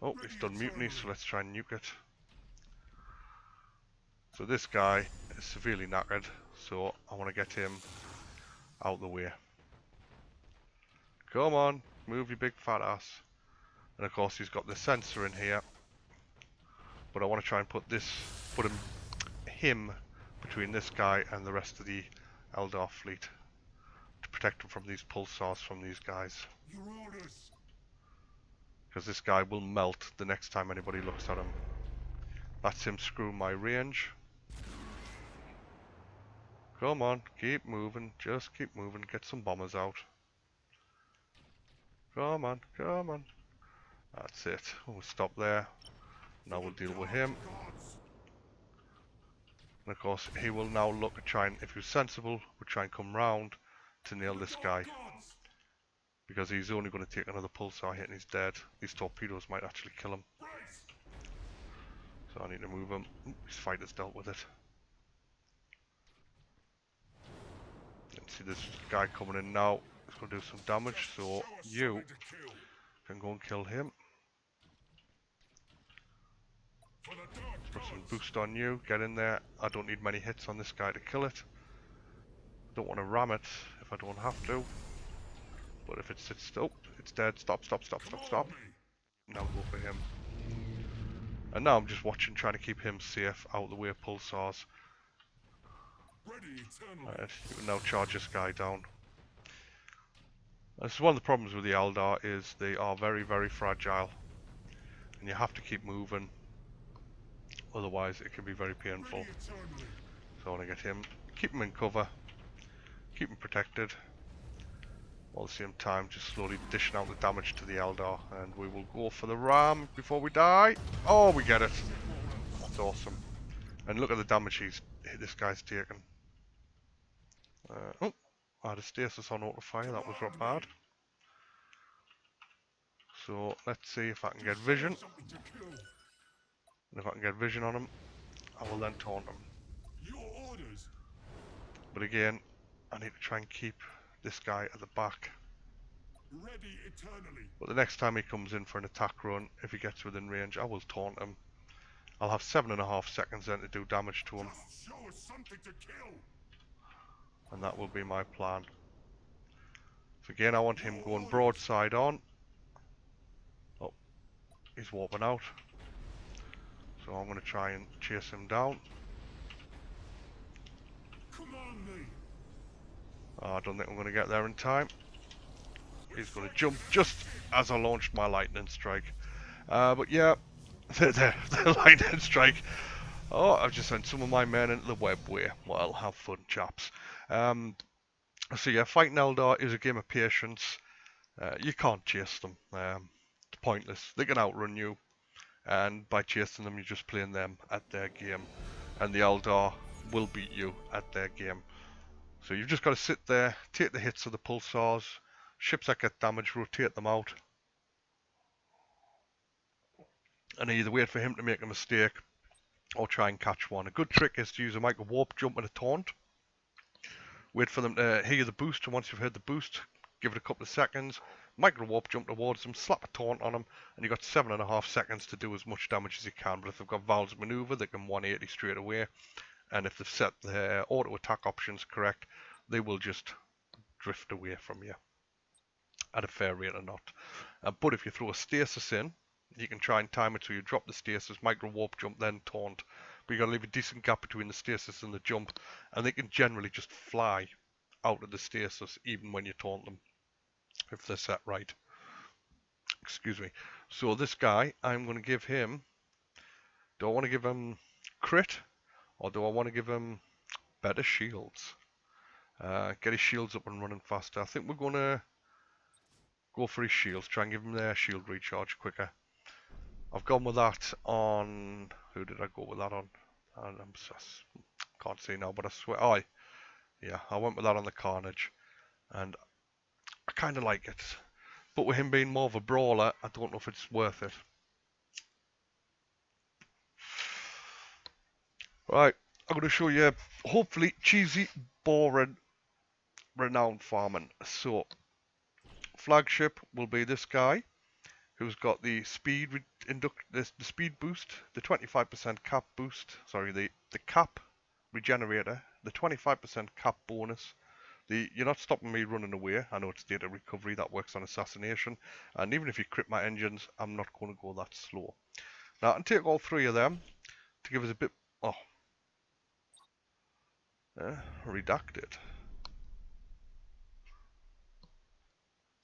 Oh, it's done mutiny, so let's try and nuke it. So this guy is severely knackered, so I want to get him out the way. Come on, move your big fat ass. And of course he's got the sensor in here. But I want to try and put him between this guy and the rest of the Eldar fleet to protect him from these pulsars from these guys. Because this guy will melt the next time anybody looks at him. That's him screwing my range. Come on, keep moving, just keep moving, get some bombers out. Come on, come on. That's it, we'll stop there. Now we'll deal with him. And of course, he will now look at trying, if he's sensible, we'll try and come round to nail this guy. Because he's only going to take another pulsar hit and he's dead. These torpedoes might actually kill him. So I need to move him. His fighter's dealt with it. See this guy coming in now. He's going to do some damage, so you can go and kill him. Let's put some boost on you. Get in there. I don't need many hits on this guy to kill it. Don't want to ram it if I don't have to. But if it sits still, it's dead. Stop, stop, stop, stop, stop. Now go for him. And now I'm just watching, trying to keep him safe out of the way of pulsars. Right, you can now charge this guy down. This is one of the problems with the Eldar, is they are very, very fragile. And you have to keep moving. Otherwise it can be very painful. So I want to get him, keep him in cover, keep him protected. All at the same time, just slowly dishing out the damage to the Eldar, and we will go for the ram before we die. Oh, we get it. That's awesome. And look at the damage this guy's taken. Oh, I had a stasis on auto fire. That was not bad. So let's see if I can get vision. And if I can get vision on him, I will then taunt him. But again, I need to try and keep this guy at the back. But the next time he comes in for an attack run, if he gets within range, I will taunt him. I'll have 7.5 seconds then to do damage to him. And that will be my plan. So again, I want him going broadside on. Oh, he's warping out. So I'm going to try and chase him down. Oh, I don't think I'm going to get there in time. He's going to jump just as I launched my lightning strike. But yeah, the lightning strike. Oh, I've just sent some of my men into the webway. Well, have fun, chaps. So yeah, fighting Eldar is a game of patience. You can't chase them. It's pointless. They can outrun you. And by chasing them, you're just playing them at their game. And the Eldar will beat you at their game. So you've just got to sit there, take the hits of the pulsars, ships that get damaged, rotate them out. And either wait for him to make a mistake, or try and catch one. A good trick is to use a micro warp jump and a taunt. Wait for them to hear the boost, and once you've heard the boost, give it a couple of seconds, micro warp jump towards them, slap a taunt on them, and you've got 7.5 seconds to do as much damage as you can. But if they've got Val's maneuver, they can 180 straight away. And if they've set their auto attack options correct, they will just drift away from you at a fair rate or not. But if you throw a stasis in, You can try and time it so you drop the stasis, micro warp jump, then taunt. But you gotta leave a decent gap between the stasis and the jump, and they can generally just fly out of the stasis even when you taunt them, if they're set right. Excuse me. So this guy, I'm gonna give him. Do I want to give him crit, or do I want to give him better shields? Get his shields up and running faster. I think we're gonna go for his shields. Try and give him their shield recharge quicker. I've gone with that on. Who did I go with that on? I can't see now, but I swear. Oh, yeah, I went with that on the Carnage, and I kind of like it. But with him being more of a brawler, I don't know if it's worth it. Right, I'm going to show you, hopefully, cheesy, boring, renowned farming. So, flagship will be this guy, who's got the speed the speed boost, the 25% cap boost, sorry, the cap regenerator, the 25% cap bonus. You're not stopping me running away. I know it's data recovery, that works on assassination, and even if you crit my engines, I'm not going to go that slow. Now I can take all three of them to give us a bit. Oh, redacted.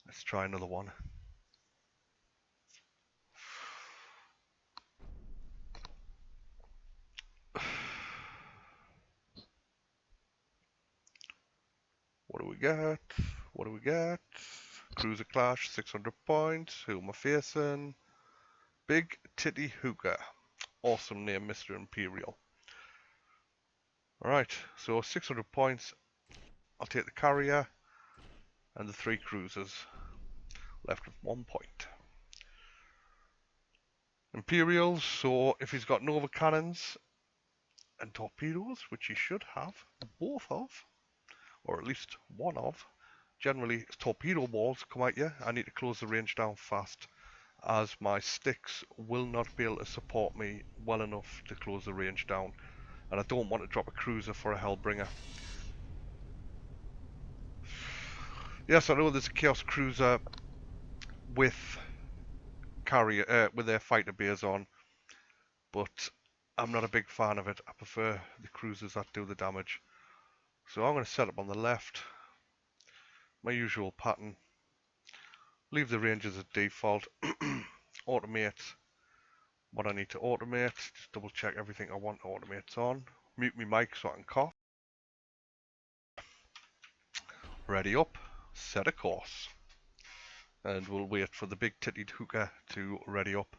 Let's try another one. What do we get? What do we get? Cruiser Clash, 600 points. Who am I facing? Big Titty Hookah. Awesome name, Mr. Imperial. Alright, so 600 points. I'll take the carrier and the 3 cruisers. Left with 1 point. Imperials, so if he's got Nova cannons and torpedoes, which he should have both of, or at least one of. Generally, torpedo balls come at you. I need to close the range down fast, as my sticks will not be able to support me well enough to close the range down, and I don't want to drop a cruiser for a Hellbringer. Yes, I know there's a Chaos Cruiser with carrier with their fighter bays on, but I'm not a big fan of it. I prefer the cruisers that do the damage. So I'm going to set up on the left, my usual pattern, leave the ranges at default, automate what I need to automate, just double check everything I want to automate on, mute my mic so I can cough, ready up, set a course, and we'll wait for the big titted hookah to ready up,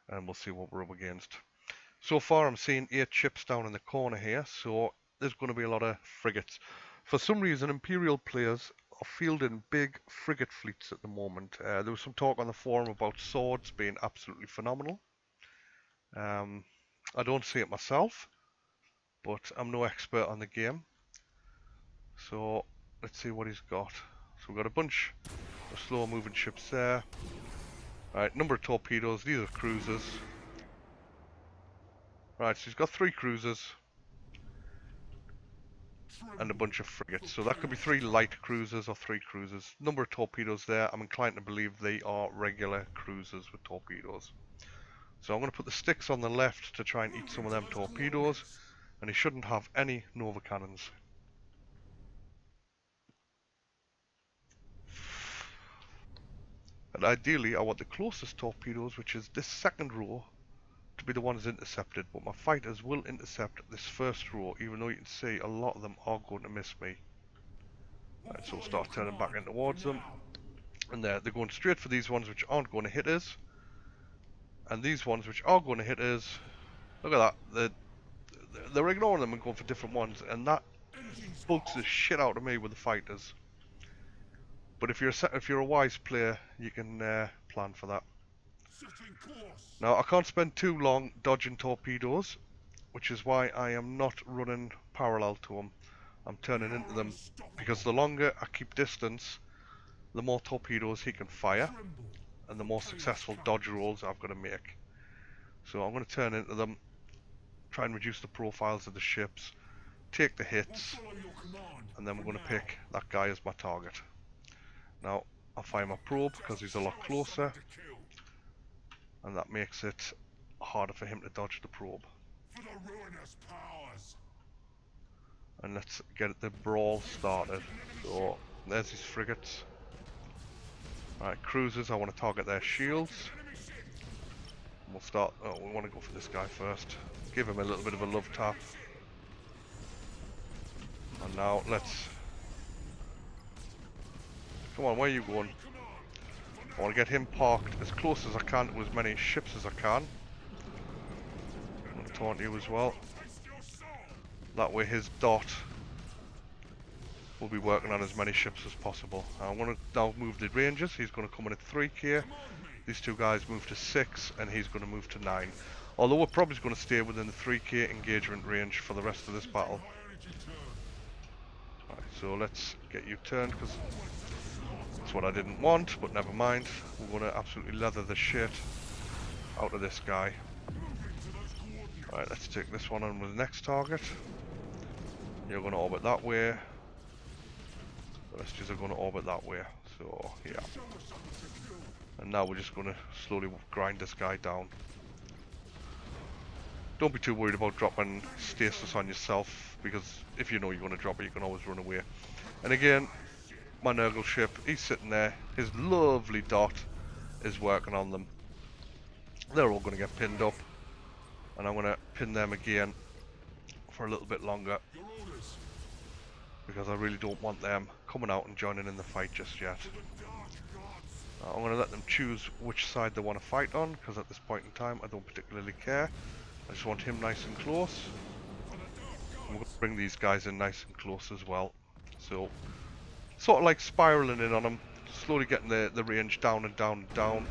and we'll see what we're up against. So far I'm seeing 8 ships down in the corner here, so there's going to be a lot of frigates. For some reason, Imperial players are fielding big frigate fleets at the moment. There was some talk on the forum about swords being absolutely phenomenal. I don't see it myself, but I'm no expert on the game. So let's see what he's got. So we've got a bunch of slow moving ships there. Right, number of torpedoes, these are cruisers. Right, so he's got 3 cruisers and a bunch of frigates. So that could be 3 light cruisers or 3 cruisers. Number of torpedoes there, I'm inclined to believe they are regular cruisers with torpedoes. So I'm going to put the sticks on the left to try and eat some of them torpedoes, and he shouldn't have any Nova cannons. And ideally I want the closest torpedoes, which is this second row, to be the ones intercepted, but my fighters will intercept this first row, even though you can see a lot of them are going to miss me. Right, so we'll start turning back in towards them, and they're going straight for these ones which aren't going to hit us, and these ones which are going to hit us, look at that, they're ignoring them and going for different ones, and that bugs the shit out of me with the fighters. But if you're a wise player, you can plan for that. Now I can't spend too long dodging torpedoes, which is why I am not running parallel to them. I'm turning into them, because the longer I keep distance, the more torpedoes he can fire, and the more successful dodge rolls I've got to make. So I'm going to turn into them, try and reduce the profiles of the ships, take the hits, and then we're going to pick that guy as my target. Now I'll fire my probe because he's a lot closer. and that makes it harder for him to dodge the probe. For the ruinous powers. And let's get the brawl started. So there's his frigates. Alright, cruisers, I want to target their shields. We'll start, oh, we want to go for this guy first. Give him a little bit of a love tap. And now let's... Come on, where are you going? I want to get him parked as close as I can to as many ships as I can. I'm going to taunt you as well. That way his dot will be working on as many ships as possible. I'm going to now move the rangers. He's going to come in at 3k. These two guys move to 6 and he's going to move to 9. Although we're probably going to stay within the 3k engagement range for the rest of this battle. Right, so let's get you turned because that's what I didn't want, but never mind. We're going to absolutely leather the shit out of this guy. Right, let's take this one on with the next target. You're going to orbit that way. The rest are going to orbit that way. So, yeah. And now we're just going to slowly grind this guy down. Don't be too worried about dropping stasis on yourself, because if you know you're going to drop it, you can always run away. And again, my Nurgle ship, he's sitting there. His lovely dot is working on them. They're all going to get pinned up. And I'm going to pin them again for a little bit longer, because I really don't want them coming out and joining in the fight just yet. I'm going to let them choose which side they want to fight on, because at this point in time I don't particularly care. I just want him nice and close. I'm going to bring these guys in nice and close as well. So, sort of like spiraling in on him, slowly getting the range down and down and down.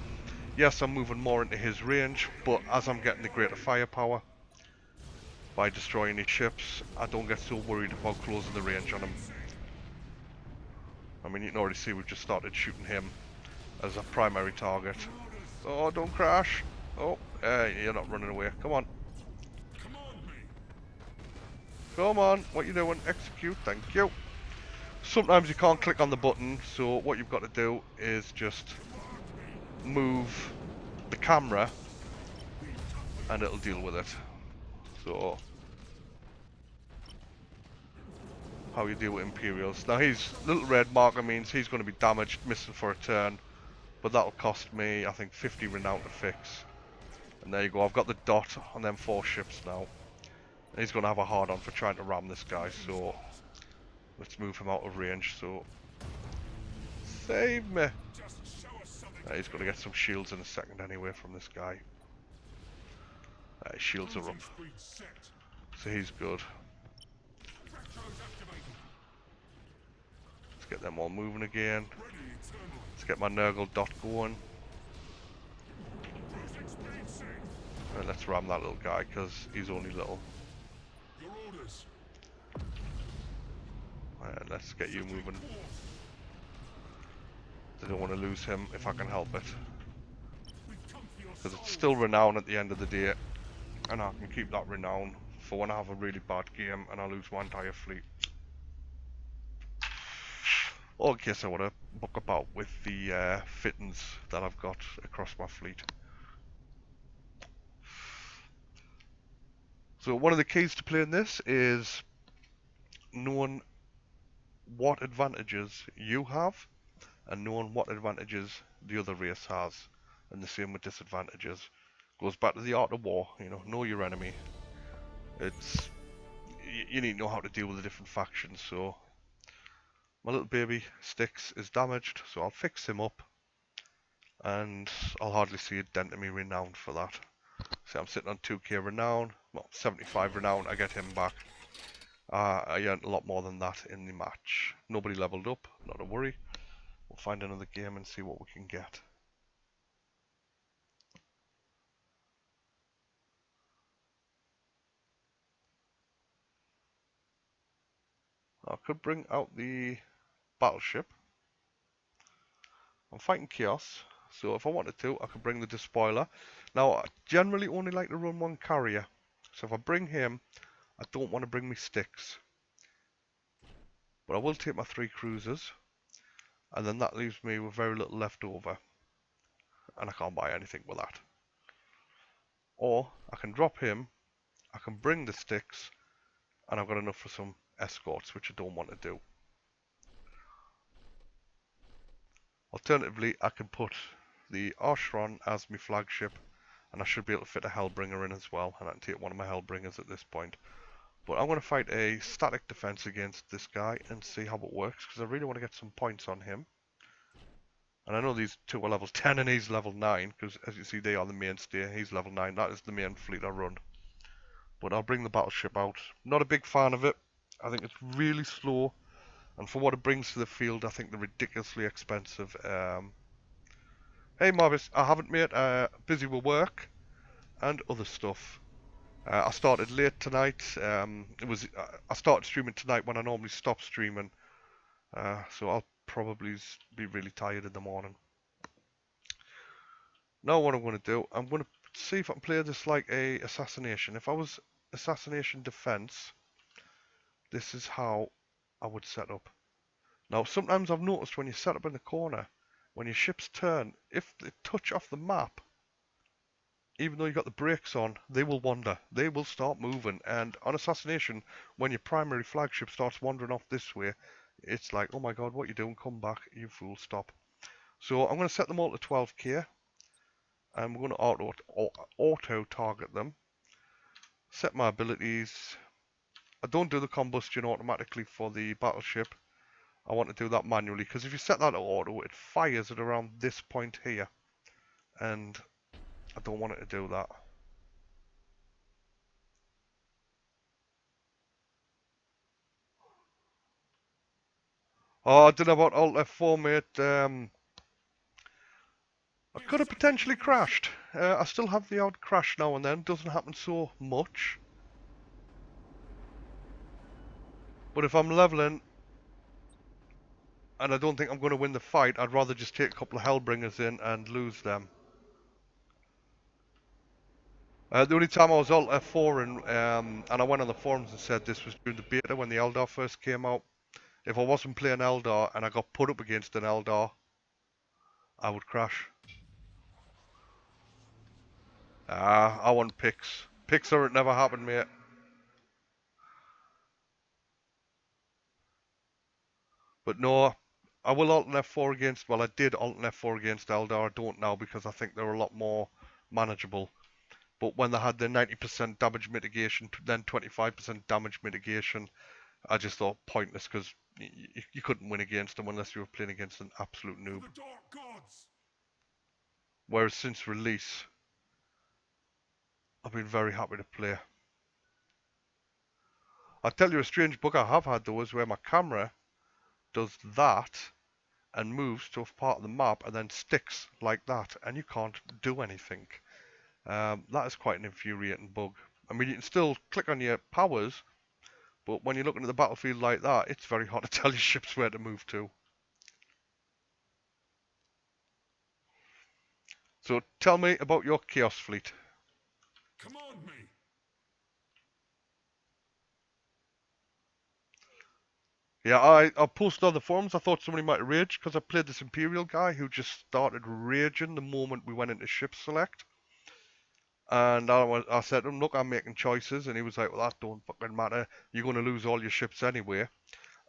Yes, I'm moving more into his range, but as I'm getting the greater firepower by destroying his ships, I don't get so worried about closing the range on him. I mean, you can already see we've just started shooting him as a primary target. Oh, don't crash! Oh, you're not running away. Come on. Come on, what you doing? Execute, thank you. Sometimes you can't click on the button, so what you've got to do is just move the camera and it'll deal with it. So, how you deal with Imperials. Now his little red marker means he's going to be damaged, missing for a turn. But that'll cost me, I think, 50 renown to fix. And there you go, I've got the dot on them 4 ships now. And he's going to have a hard on for trying to ram this guy, so let's move him out of range. So, save me! He's going to get some shields in a second anyway from this guy. His shields are up, so he's good. Let's get them all moving again. Let's get my Nurgle dot going. And let's ram that little guy, because he's only little. And let's get you moving. I don't want to lose him if I can help it, because it's still renown at the end of the day, and I can keep that renown for when I have a really bad game and I lose my entire fleet. Or in case I want to muck about with the fittings that I've got across my fleet. So one of the keys to playing this is knowing what advantages you have and knowing what advantages the other race has, and the same with disadvantages. Goes back to the art of war, you know your enemy. It's you need to know how to deal with the different factions. So my little baby Styx is damaged, so I'll fix him up, and I'll hardly see a dent in me renown for that. So I'm sitting on 2k renown, well 75 renown, I get him back. I earned a lot more than that in the match. Nobody leveled up, not a worry. We'll find another game and see what we can get. I could bring out the battleship. I'm fighting chaos, so if I wanted to, I could bring the despoiler. Now, I generally only like to run one carrier, so if I bring him, I don't want to bring me Styx. But I will take my 3 cruisers, and then that leaves me with very little left over, and I can't buy anything with that. Or I can drop him, I can bring the sticks, and I've got enough for some escorts, which I don't want to do. Alternatively, I can put the Archron as my flagship, and I should be able to fit a Hellbringer in as well, and I can take one of my Hellbringers at this point. But I'm going to fight a static defense against this guy and see how it works, because I really want to get some points on him. And I know these two are level 10 and he's level 9, because as you see they are the mainstay. He's level 9, that is the main fleet I run. But I'll bring the battleship out. Not a big fan of it. I think it's really slow, and for what it brings to the field, I think they're ridiculously expensive. Hey Marvis, I haven't mate, busy with work and other stuff. I started late tonight. I started streaming tonight when I normally stop streaming, so I'll probably be really tired in the morning. Now what I'm going to do, I'm going to see if I can play this like a assassination. If I was assassination defense, this is how I would set up. Now sometimes I've noticed when you set up in the corner, when your ships turn, if they touch off the map, even though you've got the brakes on, they will wander. They will start moving. And on assassination, when your primary flagship starts wandering off this way, it's like, oh my god, what are you doing? Come back, you fool, stop. So I'm going to set them all to 12k. And we're going to auto target them. Set my abilities. I don't do the combustion automatically for the battleship. I want to do that manually, because if you set that to auto, it fires at around this point here. And I don't want it to do that. Oh, I don't know about Alt F4, mate. I could have potentially crashed. I still have the odd crash now and then. Doesn't happen so much. But if I'm leveling and I don't think I'm going to win the fight, I'd rather just take a couple of Hellbringers in and lose them. The only time I was Alt F4 and I went on the forums and said this was during the beta when the Eldar first came out. If I wasn't playing Eldar and I got put up against an Eldar, I would crash. I want picks. Picks or it never happened, mate. But no, I will alt F4 against, well I did alt F4 against Eldar, I don't now because I think they're a lot more manageable. But when they had their 90% damage mitigation, then 25% damage mitigation, I just thought pointless because you couldn't win against them unless you were playing against an absolute noob. Whereas since release, I've been very happy to play. I'll tell you a strange bug I have had though is where my camera does that and moves to a part of the map and then sticks like that and you can't do anything. That is quite an infuriating bug. I mean, you can still click on your powers, but when you're looking at the battlefield like that, it's very hard to tell your ships where to move to. So tell me about your Chaos Fleet. Command me. Yeah, I posted on the forums. I thought somebody might rage because I played this Imperial guy who just started raging the moment we went into ship select. And I said to him, look, I'm making choices. And he was like, well, that don't fucking matter. You're going to lose all your ships anyway.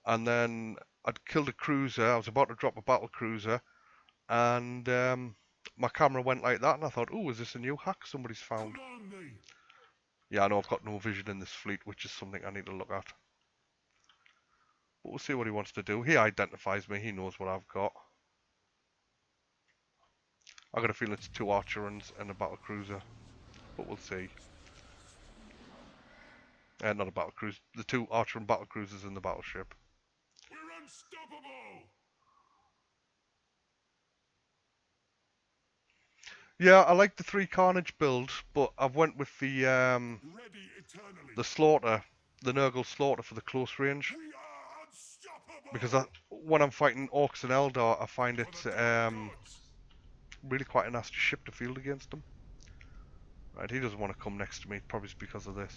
And then I'd killed a cruiser. I was about to drop a battle cruiser. And my camera went like that. And I thought, oh, is this a new hack somebody's found? Yeah, I know I've got no vision in this fleet, which is something I need to look at. But we'll see what he wants to do. He identifies me. He knows what I've got. I got a feeling it's 2 Archerons and a battle cruiser. But we'll see. Not a battle cruiser. The 2 Archeron battle cruisers in the battleship. We're unstoppable. Yeah, I like the 3 Carnage build, but I've went with the slaughter, the Nurgle slaughter for the close range. Because when I'm fighting Orcs and Eldar, I find it really quite a nasty ship to field against them. Right, he doesn't want to come next to me, probably because of this.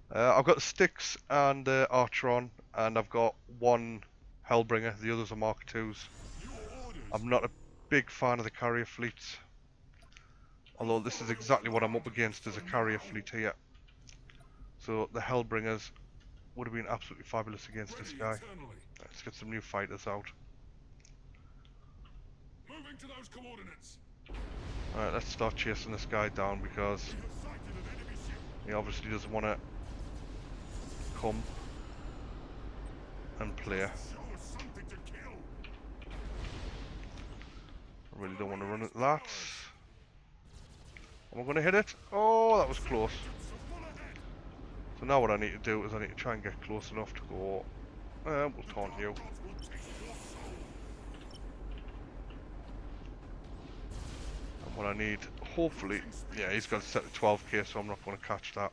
I've got the Styx and Archeron, and I've got 1 Hellbringer, the others are Mark IIs. I'm not a big fan of the carrier fleets. Although this is exactly what I'm up against as a carrier fleet here. So the Hellbringers would have been absolutely fabulous against this guy. Let's get some new fighters out. Moving to those coordinates. Alright, let's start chasing this guy down because We have sighted an enemy ship. he obviously doesn't want to come and play. Show us something to kill. I really don't want to run at that. Am I going to hit it? Oh, that was close. So full ahead. So now what I need to do is I need to try and get close enough to go, we'll taunt you. Gods will taste your soul. And what I need, hopefully, yeah, he's got set to 12k, so I'm not going to catch that.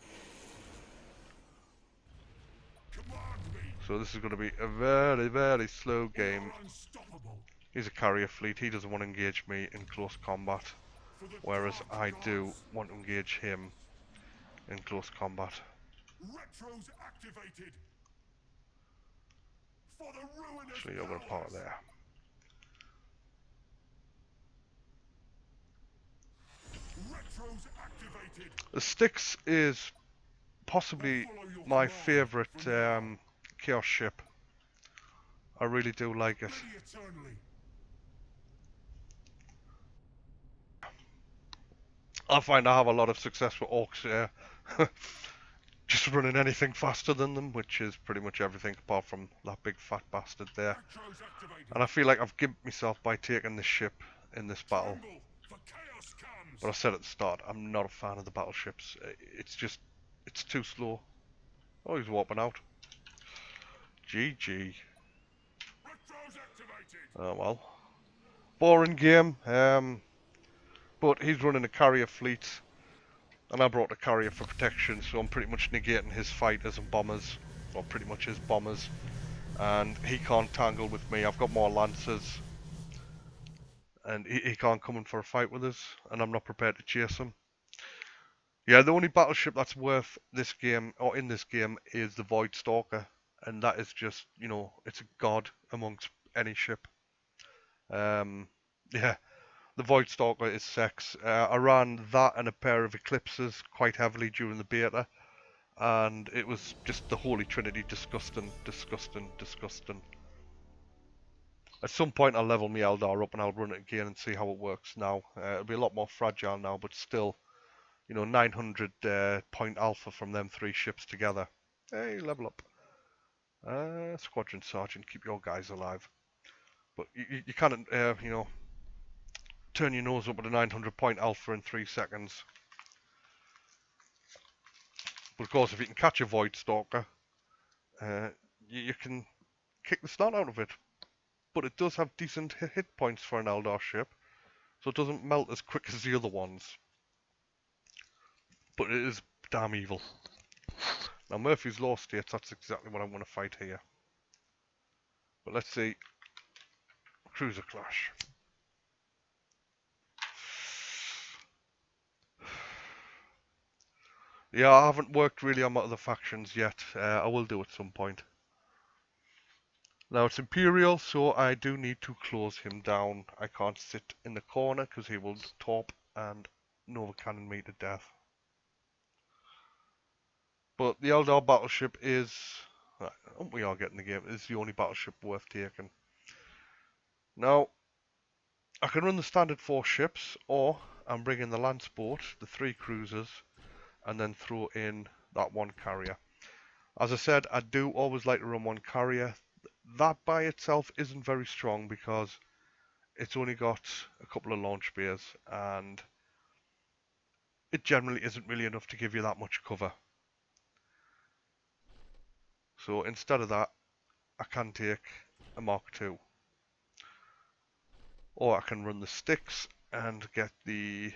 Command me. So this is going to be a very, very slow game. You are unstoppable. He's a carrier fleet, he doesn't want to engage me in close combat, For the whereas dark I do gods. want to engage him in close combat. Retros activated. For the ruinous Actually, you're going to park there. Retros activated. The Styx is possibly my favourite chaos ship. I really do like it. Ready eternally. I find I have a lot of success with orcs here. Just running anything faster than them, which is pretty much everything apart from that big fat bastard there. Retros activated. And I feel like I've gimped myself by taking this ship in this battle. Tremble, for chaos comes. But I said at the start, I'm not a fan of the battleships. It's just, it's too slow. Oh, he's warping out. GG. Retros activated. Oh well. Boring game. But he's running a carrier fleet. And I brought a carrier for protection, so I'm pretty much negating his fighters and bombers. Or pretty much his bombers. And he can't tangle with me. I've got more lancers. And he can't come in for a fight with us. And I'm not prepared to chase him. Yeah, the only battleship that's worth this game, or in this game, is the Void Stalker. And that is just, you know, it's a god amongst any ship. Yeah. The Void Stalker is sex. I ran that and a pair of Eclipses quite heavily during the beta. And it was just the Holy Trinity. Disgusting, disgusting, disgusting. At some point I'll level my Eldar up and I'll run it again and see how it works now. It'll be a lot more fragile now, but still, you know, 900 point alpha from them three ships together. Hey, level up. Squadron Sergeant, keep your guys alive. But you can't, you know, turn your nose up at a 900 point alpha in 3 seconds. But of course, if you can catch a Void Stalker, you can kick the snot out of it. But it does have decent hit points for an Eldar ship, so it doesn't melt as quick as the other ones. But it is damn evil. Now Murphy's Law states that's exactly what I'm going to fight here. But let's see. Cruiser Clash. Yeah, I haven't worked really on my other factions yet. I will do at some point. Now it's Imperial, so I do need to close him down. I can't sit in the corner because he will top and Nova Cannon me to death. But the Eldar battleship is, we are getting the game, is the only battleship worth taking. Now, I can run the standard 4 ships, or I'm bringing the Lance boat, the 3 cruisers, and then throw in that 1 carrier. As I said, I do always like to run 1 carrier. That by itself isn't very strong because it's only got a couple of launch bays, and it generally isn't really enough to give you that much cover. So instead of that, I can take a Mark II. Or I can run the Styx and get the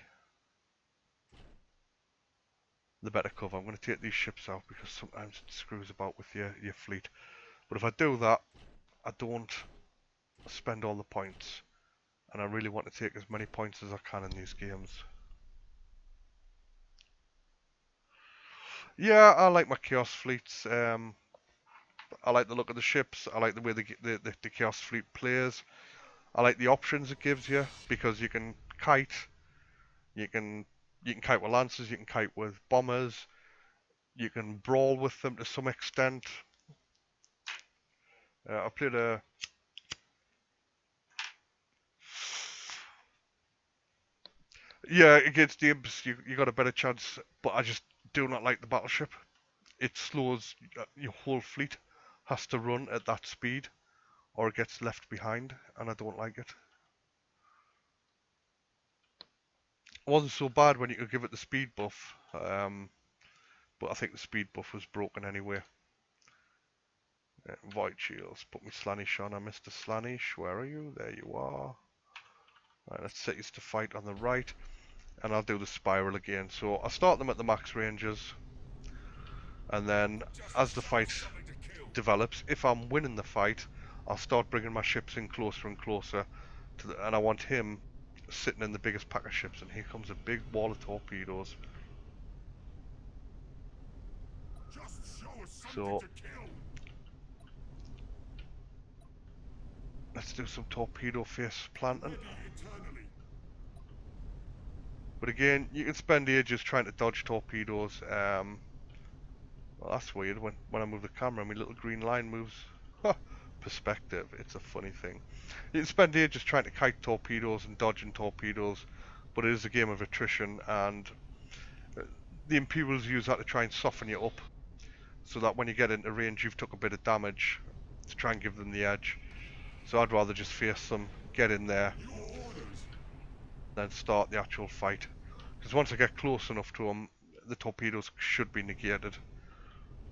better cover. I'm going to take these ships out because sometimes it screws about with your fleet. But if I do that, I don't spend all the points. And I really want to take as many points as I can in these games. Yeah, I like my Chaos fleets. I like the look of the ships. I like the way the Chaos fleet plays. I like the options it gives you because you can kite, you can You can kite with lancers, you can kite with bombers, you can brawl with them to some extent. I played a... Yeah, against the imps, you got a better chance, but I just do not like the battleship. It slows, your whole fleet has to run at that speed, or it gets left behind, and I don't like it. It wasn't so bad when you could give it the speed buff, but I think the speed buff was broken anyway. Void shields, put me Slanish on. Mr. Slanish, where are you? There you are. Right, let's set you to fight on the right, and I'll do the spiral again. So I'll start them at the max ranges, and then as the fight develops, if I'm winning the fight, I'll start bringing my ships in closer and closer, and I want him sitting in the biggest pack of ships, and here comes a big wall of torpedoes. So let's do some torpedo face planting. But again, you can spend ages trying to dodge torpedoes. Well, that's weird. When I move the camera, my little green line moves. Perspective. It's a funny thing. You can spend ages trying to kite torpedoes and dodging torpedoes, but it is a game of attrition, and the Imperials use that to try and soften you up, so that when you get into range, you've took a bit of damage to try and give them the edge. So I'd rather just face them, get in there, then start the actual fight. Because once I get close enough to them, the torpedoes should be negated.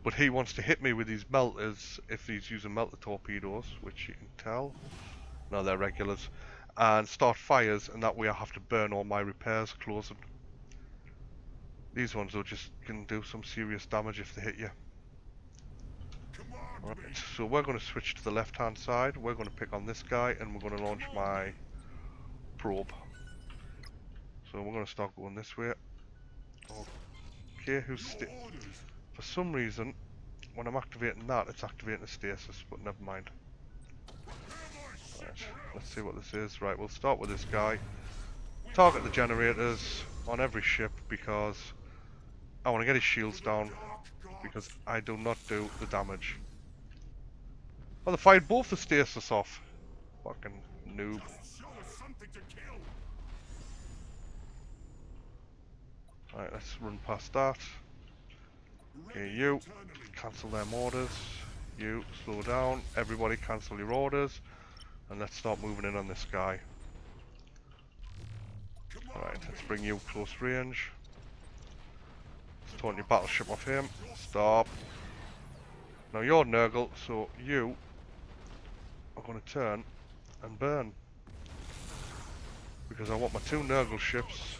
But he wants to hit me with these melters if he's using melter torpedoes, which you can tell. No, they're regulars. And start fires, and that way I have to burn all my repairs closing. These ones though just can do some serious damage if they hit you. Right, so we're going to switch to the left hand side. We're going to pick on this guy, and we're going to launch my probe. So we're going to start going this way. Okay, for some reason, when I'm activating that, it's activating the stasis, but never mind. Right, let's see what this is. Right, we'll start with this guy. Target the generators on every ship because I want to get his shields down, because I do not do the damage. Oh, they fired both the stasis off. Fucking noob. Right, let's run past that. Okay, you, cancel them orders. You, slow down. Everybody cancel your orders. And let's start moving in on this guy. Right, let's bring you close range. Let's taunt your battleship off him. Stop. Now you're Nurgle, so you are going to turn and burn. Because I want my two Nurgle ships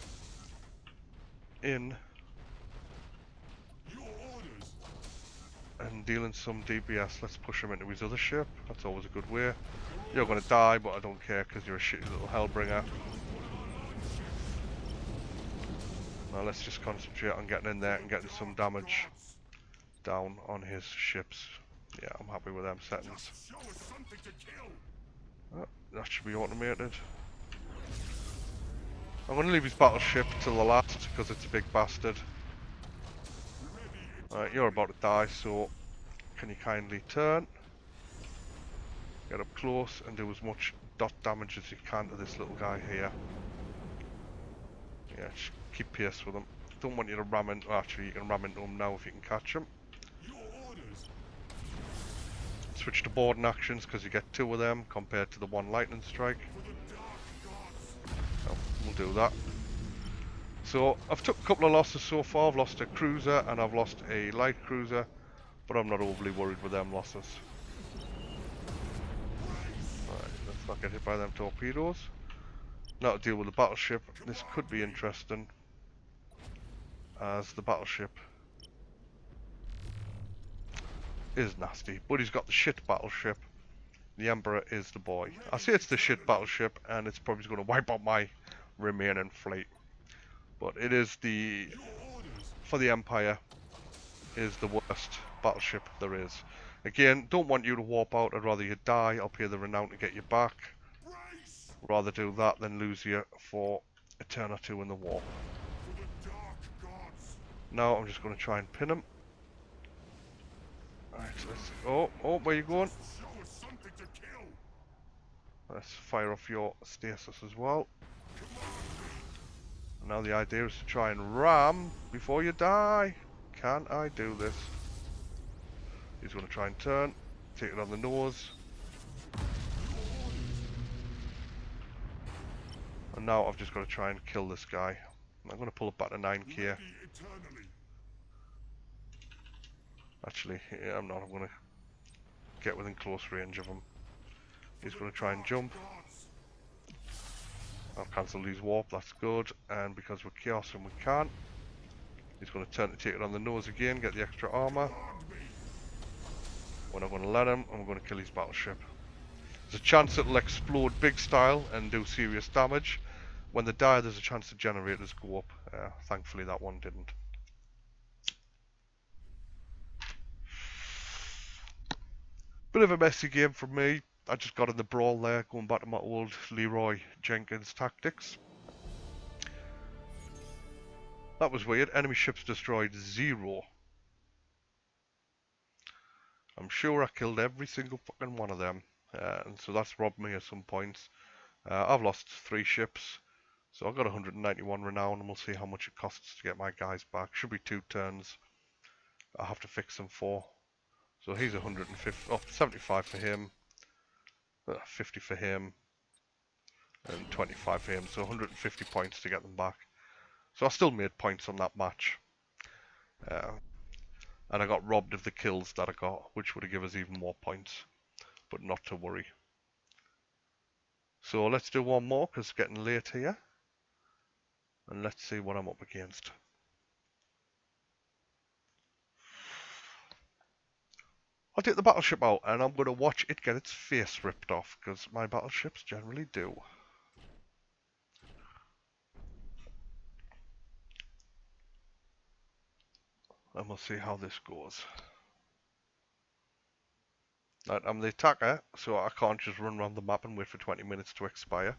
in and dealing some DPS. Let's push him into his other ship. That's always a good way. You're going to die, but I don't care because you're a shitty little hellbringer. Now let's just concentrate on getting in there and getting some damage down on his ships. Yeah, I'm happy with them settings. Oh, that should be automated. I'm going to leave his battleship till the last because it's a big bastard. Alright, you're about to die, so can you kindly turn? Get up close and do as much dot damage as you can to this little guy here. Yeah, just keep pace with him. Don't want you to ram into, actually you can ram into him now if you can catch him. Switch to boarding actions because you get two of them compared to the one lightning strike. So we'll do that. So I've took a couple of losses so far. I've lost a cruiser and I've lost a light cruiser, but I'm not overly worried with them losses. Right, let's not get hit by them torpedoes. Now to deal with the battleship. This could be interesting, as the battleship is nasty, but he's got the shit battleship. The Emperor is the boy. I say it's the shit battleship, and it's probably going to wipe out my remaining fleet. But it is the, for the Empire, is the worst battleship there is. Again, don't want you to warp out. I'd rather you die. I'll pay the renown to get you back. Rather do that than lose you for a turn or two in the war. Now I'm just going to try and pin him. Alright, so let's... Oh, where you going? Show us something to kill. Let's fire off your stasis as well. And now the idea is to try and ram before you die. Can I do this? He's going to try and turn, take it on the nose. And now I've just got to try and kill this guy. I'm going to pull it back to 9k. Ready eternally. Actually, yeah, I'm not. I'm going to get within close range of him. He's going to try and jump. Gods. I'll cancel these warp, that's good. And because we're chaos and we can't, he's going to turn to take it on the nose again, get the extra armor. Command me. We're not going to let him, and we're going to kill his battleship. There's a chance it'll explode big style and do serious damage. When they die, there's a chance the generators go up. Thankfully that one didn't. Bit of a messy game for me. I just got in the brawl there, going back to my old Leroy Jenkins tactics. That was weird. Enemy ships destroyed 0. I'm sure I killed every single fucking one of them. And so that's robbed me at some points. I've lost 3 ships. So I've got 191 renown, and we'll see how much it costs to get my guys back. Should be 2 turns. I'll have to fix them 4. So he's 150, 75 for him, 50 for him, and 25 for him. So 150 points to get them back. So I still made points on that match. And I got robbed of the kills that I got, which would have given us even more points. But not to worry. So let's do one more, because it's getting late here. And let's see what I'm up against. I'll take the battleship out, and I'm going to watch it get its face ripped off, because my battleships generally do. And we'll see how this goes. Right, I'm the attacker, so I can't just run around the map and wait for 20 minutes to expire.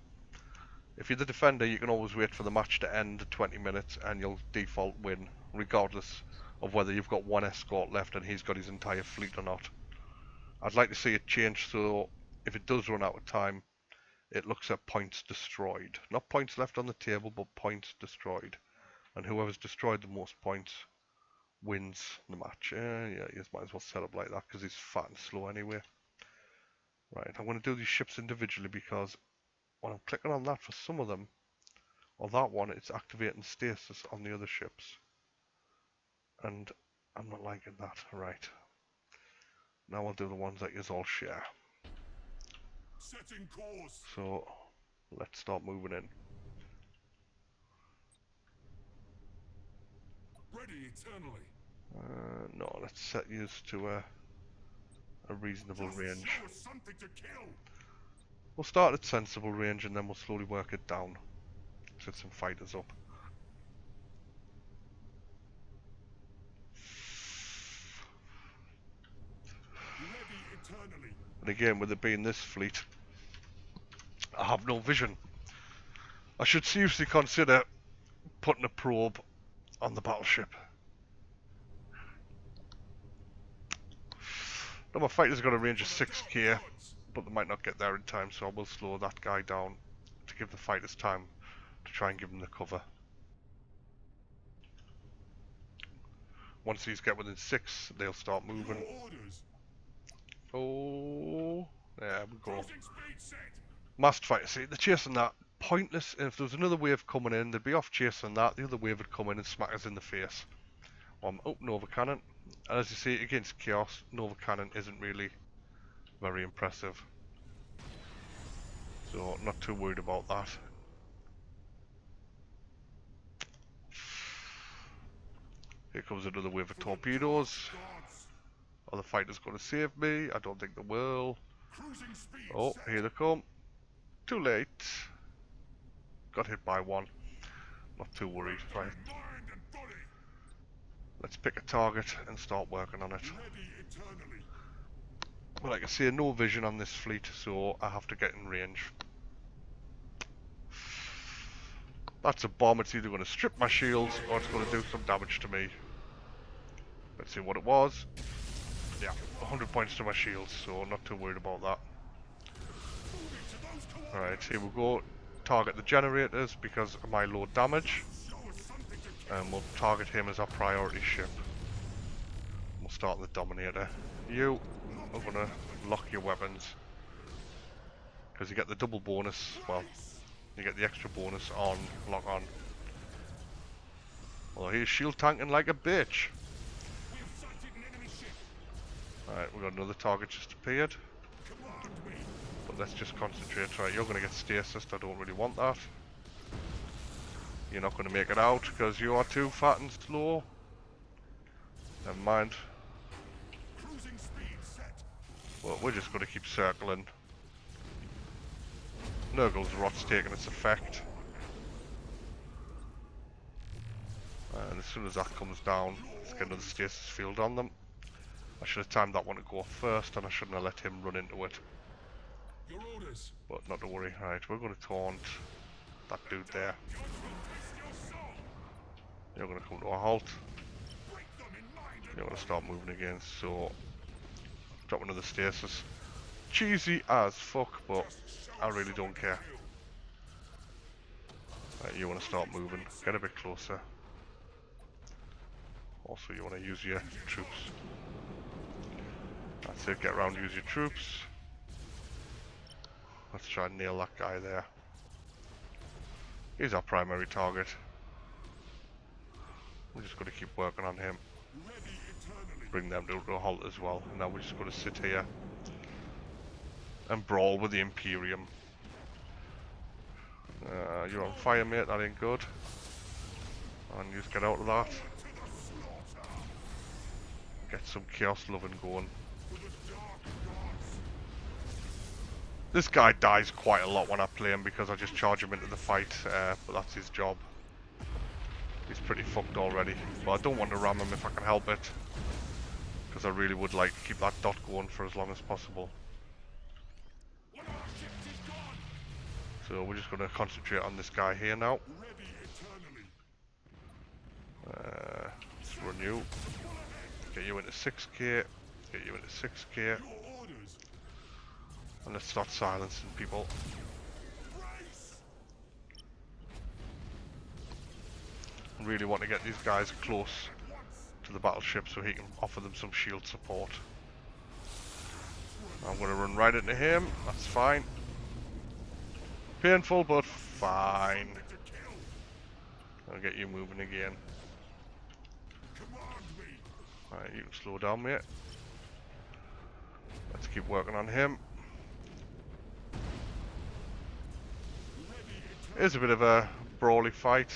If you're the defender, you can always wait for the match to end at 20 minutes and you'll default win, regardless of whether you've got 1 escort left and he's got his entire fleet or not. I'd like to see it change so if it does run out of time, it looks at points destroyed. Not points left on the table, but points destroyed. And whoever's destroyed the most points wins the match. Yeah, you might as well set up like that because he's fat and slow anyway. Right, I'm going to do these ships individually because when I'm clicking on that for some of them, or that one, it's activating stasis on the other ships. And I'm not liking that. Right. Now I'll do the ones that you all share. Setting course. So, let's start moving in. Ready eternally. No, let's set yours to a reasonable Just range. show us something to kill. We'll start at sensible range and then we'll slowly work it down. Set some fighters up. Ready eternally. And again, with it being this fleet, I have no vision. I should seriously consider putting a probe on the battleship. Now my fighter's got a range of 6k, but they might not get there in time, so I will slow that guy down to give the fighters time to try and give them the cover. Once these get within 6, they'll start moving. Your orders. Oh, there we go. Cruising speed set. Mast fighter, see, they're chasing that. Pointless. If there was another wave coming in, they'd be off chasing that. The other wave would come in and smack us in the face. Oh, Nova Cannon. And as you see, against Chaos, Nova Cannon isn't really very impressive. So, not too worried about that. Here comes another wave of torpedoes. Gods. Are the fighters going to save me? I don't think they will. Cruising speed Oh, set. here they come. Too late. Got hit by one. Not too worried. Right. Mind and body. Let's pick a target and start working on it. Ready eternally. Well, like I say, no vision on this fleet, so I have to get in range. That's a bomb. It's either going to strip my shields or it's going to do some damage to me. Let's see what it was. Yeah, 100 points to my shields, so I'm not too worried about that. Alright, here we go. Target the generators because of my low damage. And we'll target him as our priority ship. We'll start the Dominator. You are going to lock your weapons. Because you get the double bonus, well, you get the extra bonus on lock on. Well, he's shield tanking like a bitch. Alright, we got another target just appeared. But let's just concentrate. Right, you're going to get stasis. I don't really want that. You're not going to make it out because you are too fat and slow. Never mind. Well, we're just going to keep circling. Nurgle's Rot's taking its effect. And as soon as that comes down, let's get another stasis field on them. I should have timed that one to go first and I shouldn't have let him run into it. But not to worry. Right, we're going to taunt that dude there. You're going to come to a halt. You're going to start moving again, so drop another stasis. Cheesy as fuck, but I really don't care. Right, you want to start moving. Get a bit closer. Also, you want to use your troops. That's it, get around, use your troops. Let's try and nail that guy there. He's our primary target. We're just going to keep working on him. Bring them to a halt as well. And now we're just going to sit here and brawl with the Imperium. You're on fire, mate, that ain't good. And you just get out of that. Get some chaos loving going. This guy dies quite a lot when I play him because I just charge him into the fight, but that's his job. He's pretty fucked already, but I don't want to ram him if I can help it. Because I really would like to keep that dot going for as long as possible. So we're just going to concentrate on this guy here now. Let's run you. Get you into 6k. Get you into 6k. And let's start silencing people. Really want to get these guys close to the battleship so he can offer them some shield support. I'm going to run right into him. That's fine. Painful, but fine. I'll get you moving again. Alright, you can slow down, mate. Let's keep working on him. It is a bit of a brawly fight.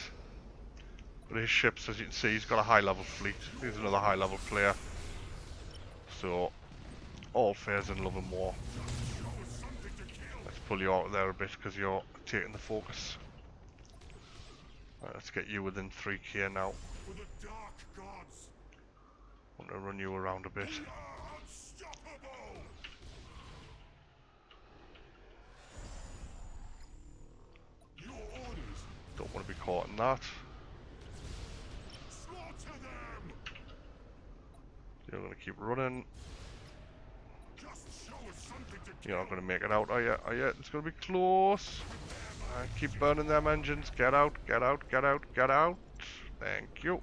But his ships, as you can see, he's got a high level fleet. He's another high level player. So, all fair's in love and war. Let's pull you out of there a bit because you're taking the focus. Right, let's get you within 3k now. I'm going to run you around a bit. Don't want to be caught in that. You're going to keep running. You're not going to make it out, are you? Are you? It's going to be close. Keep burning them engines. Get out, get out, get out, get out. Thank you.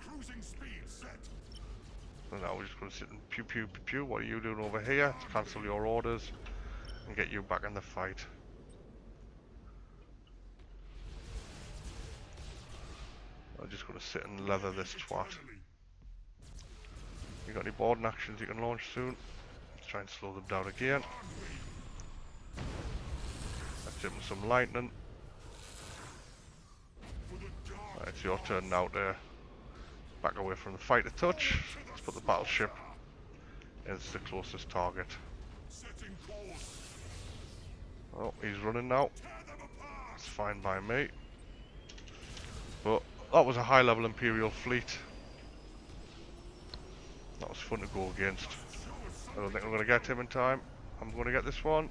So now we're just going to sit and pew pew pew pew. What are you doing over here? To cancel your orders and get you back in the fight. I'm just going to sit and leather this twat. You got any boarding actions you can launch soon? Let's try and slow them down again. Let's give them some lightning. Right, it's your turn now to back away from the fight a touch. Let's put the battleship as the closest target. Oh, he's running now. That's fine by me. But that was a high level Imperial fleet. That was fun to go against. I don't think I'm going to get him in time. I'm going to get this one.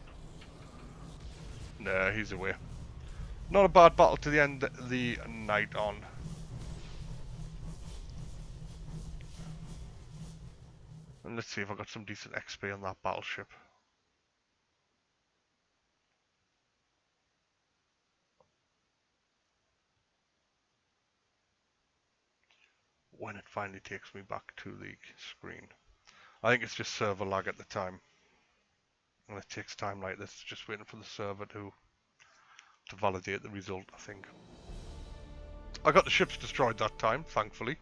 Nah, he's away. Not a bad battle to the end the night on. And let's see if I got some decent XP on that battleship. When it finally takes me back to the screen. I think it's just server lag at the time. And it takes time like this, just waiting for the server to validate the result, I think. I got the ships destroyed that time, thankfully.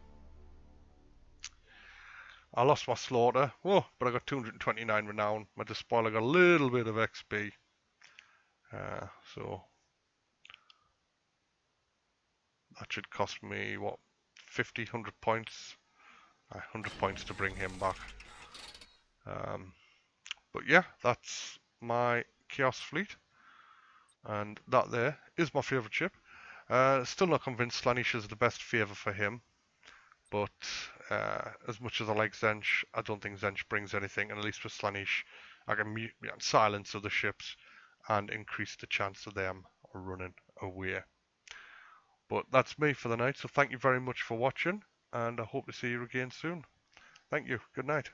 I lost my slaughter, but I got 229 renown. My despoiler got a little bit of XP. So that should cost me, what, 50, 100 points? 100 points to bring him back. But yeah, that's my Chaos fleet. And that there is my favourite ship. Still not convinced Slaanesh is the best favour for him. But as much as I like Tzeentch, I don't think Tzeentch brings anything. And at least with Slaanesh, I can silence other ships and increase the chance of them running away. But that's me for the night. So thank you very much for watching. And I hope to see you again soon. Thank you. Good night.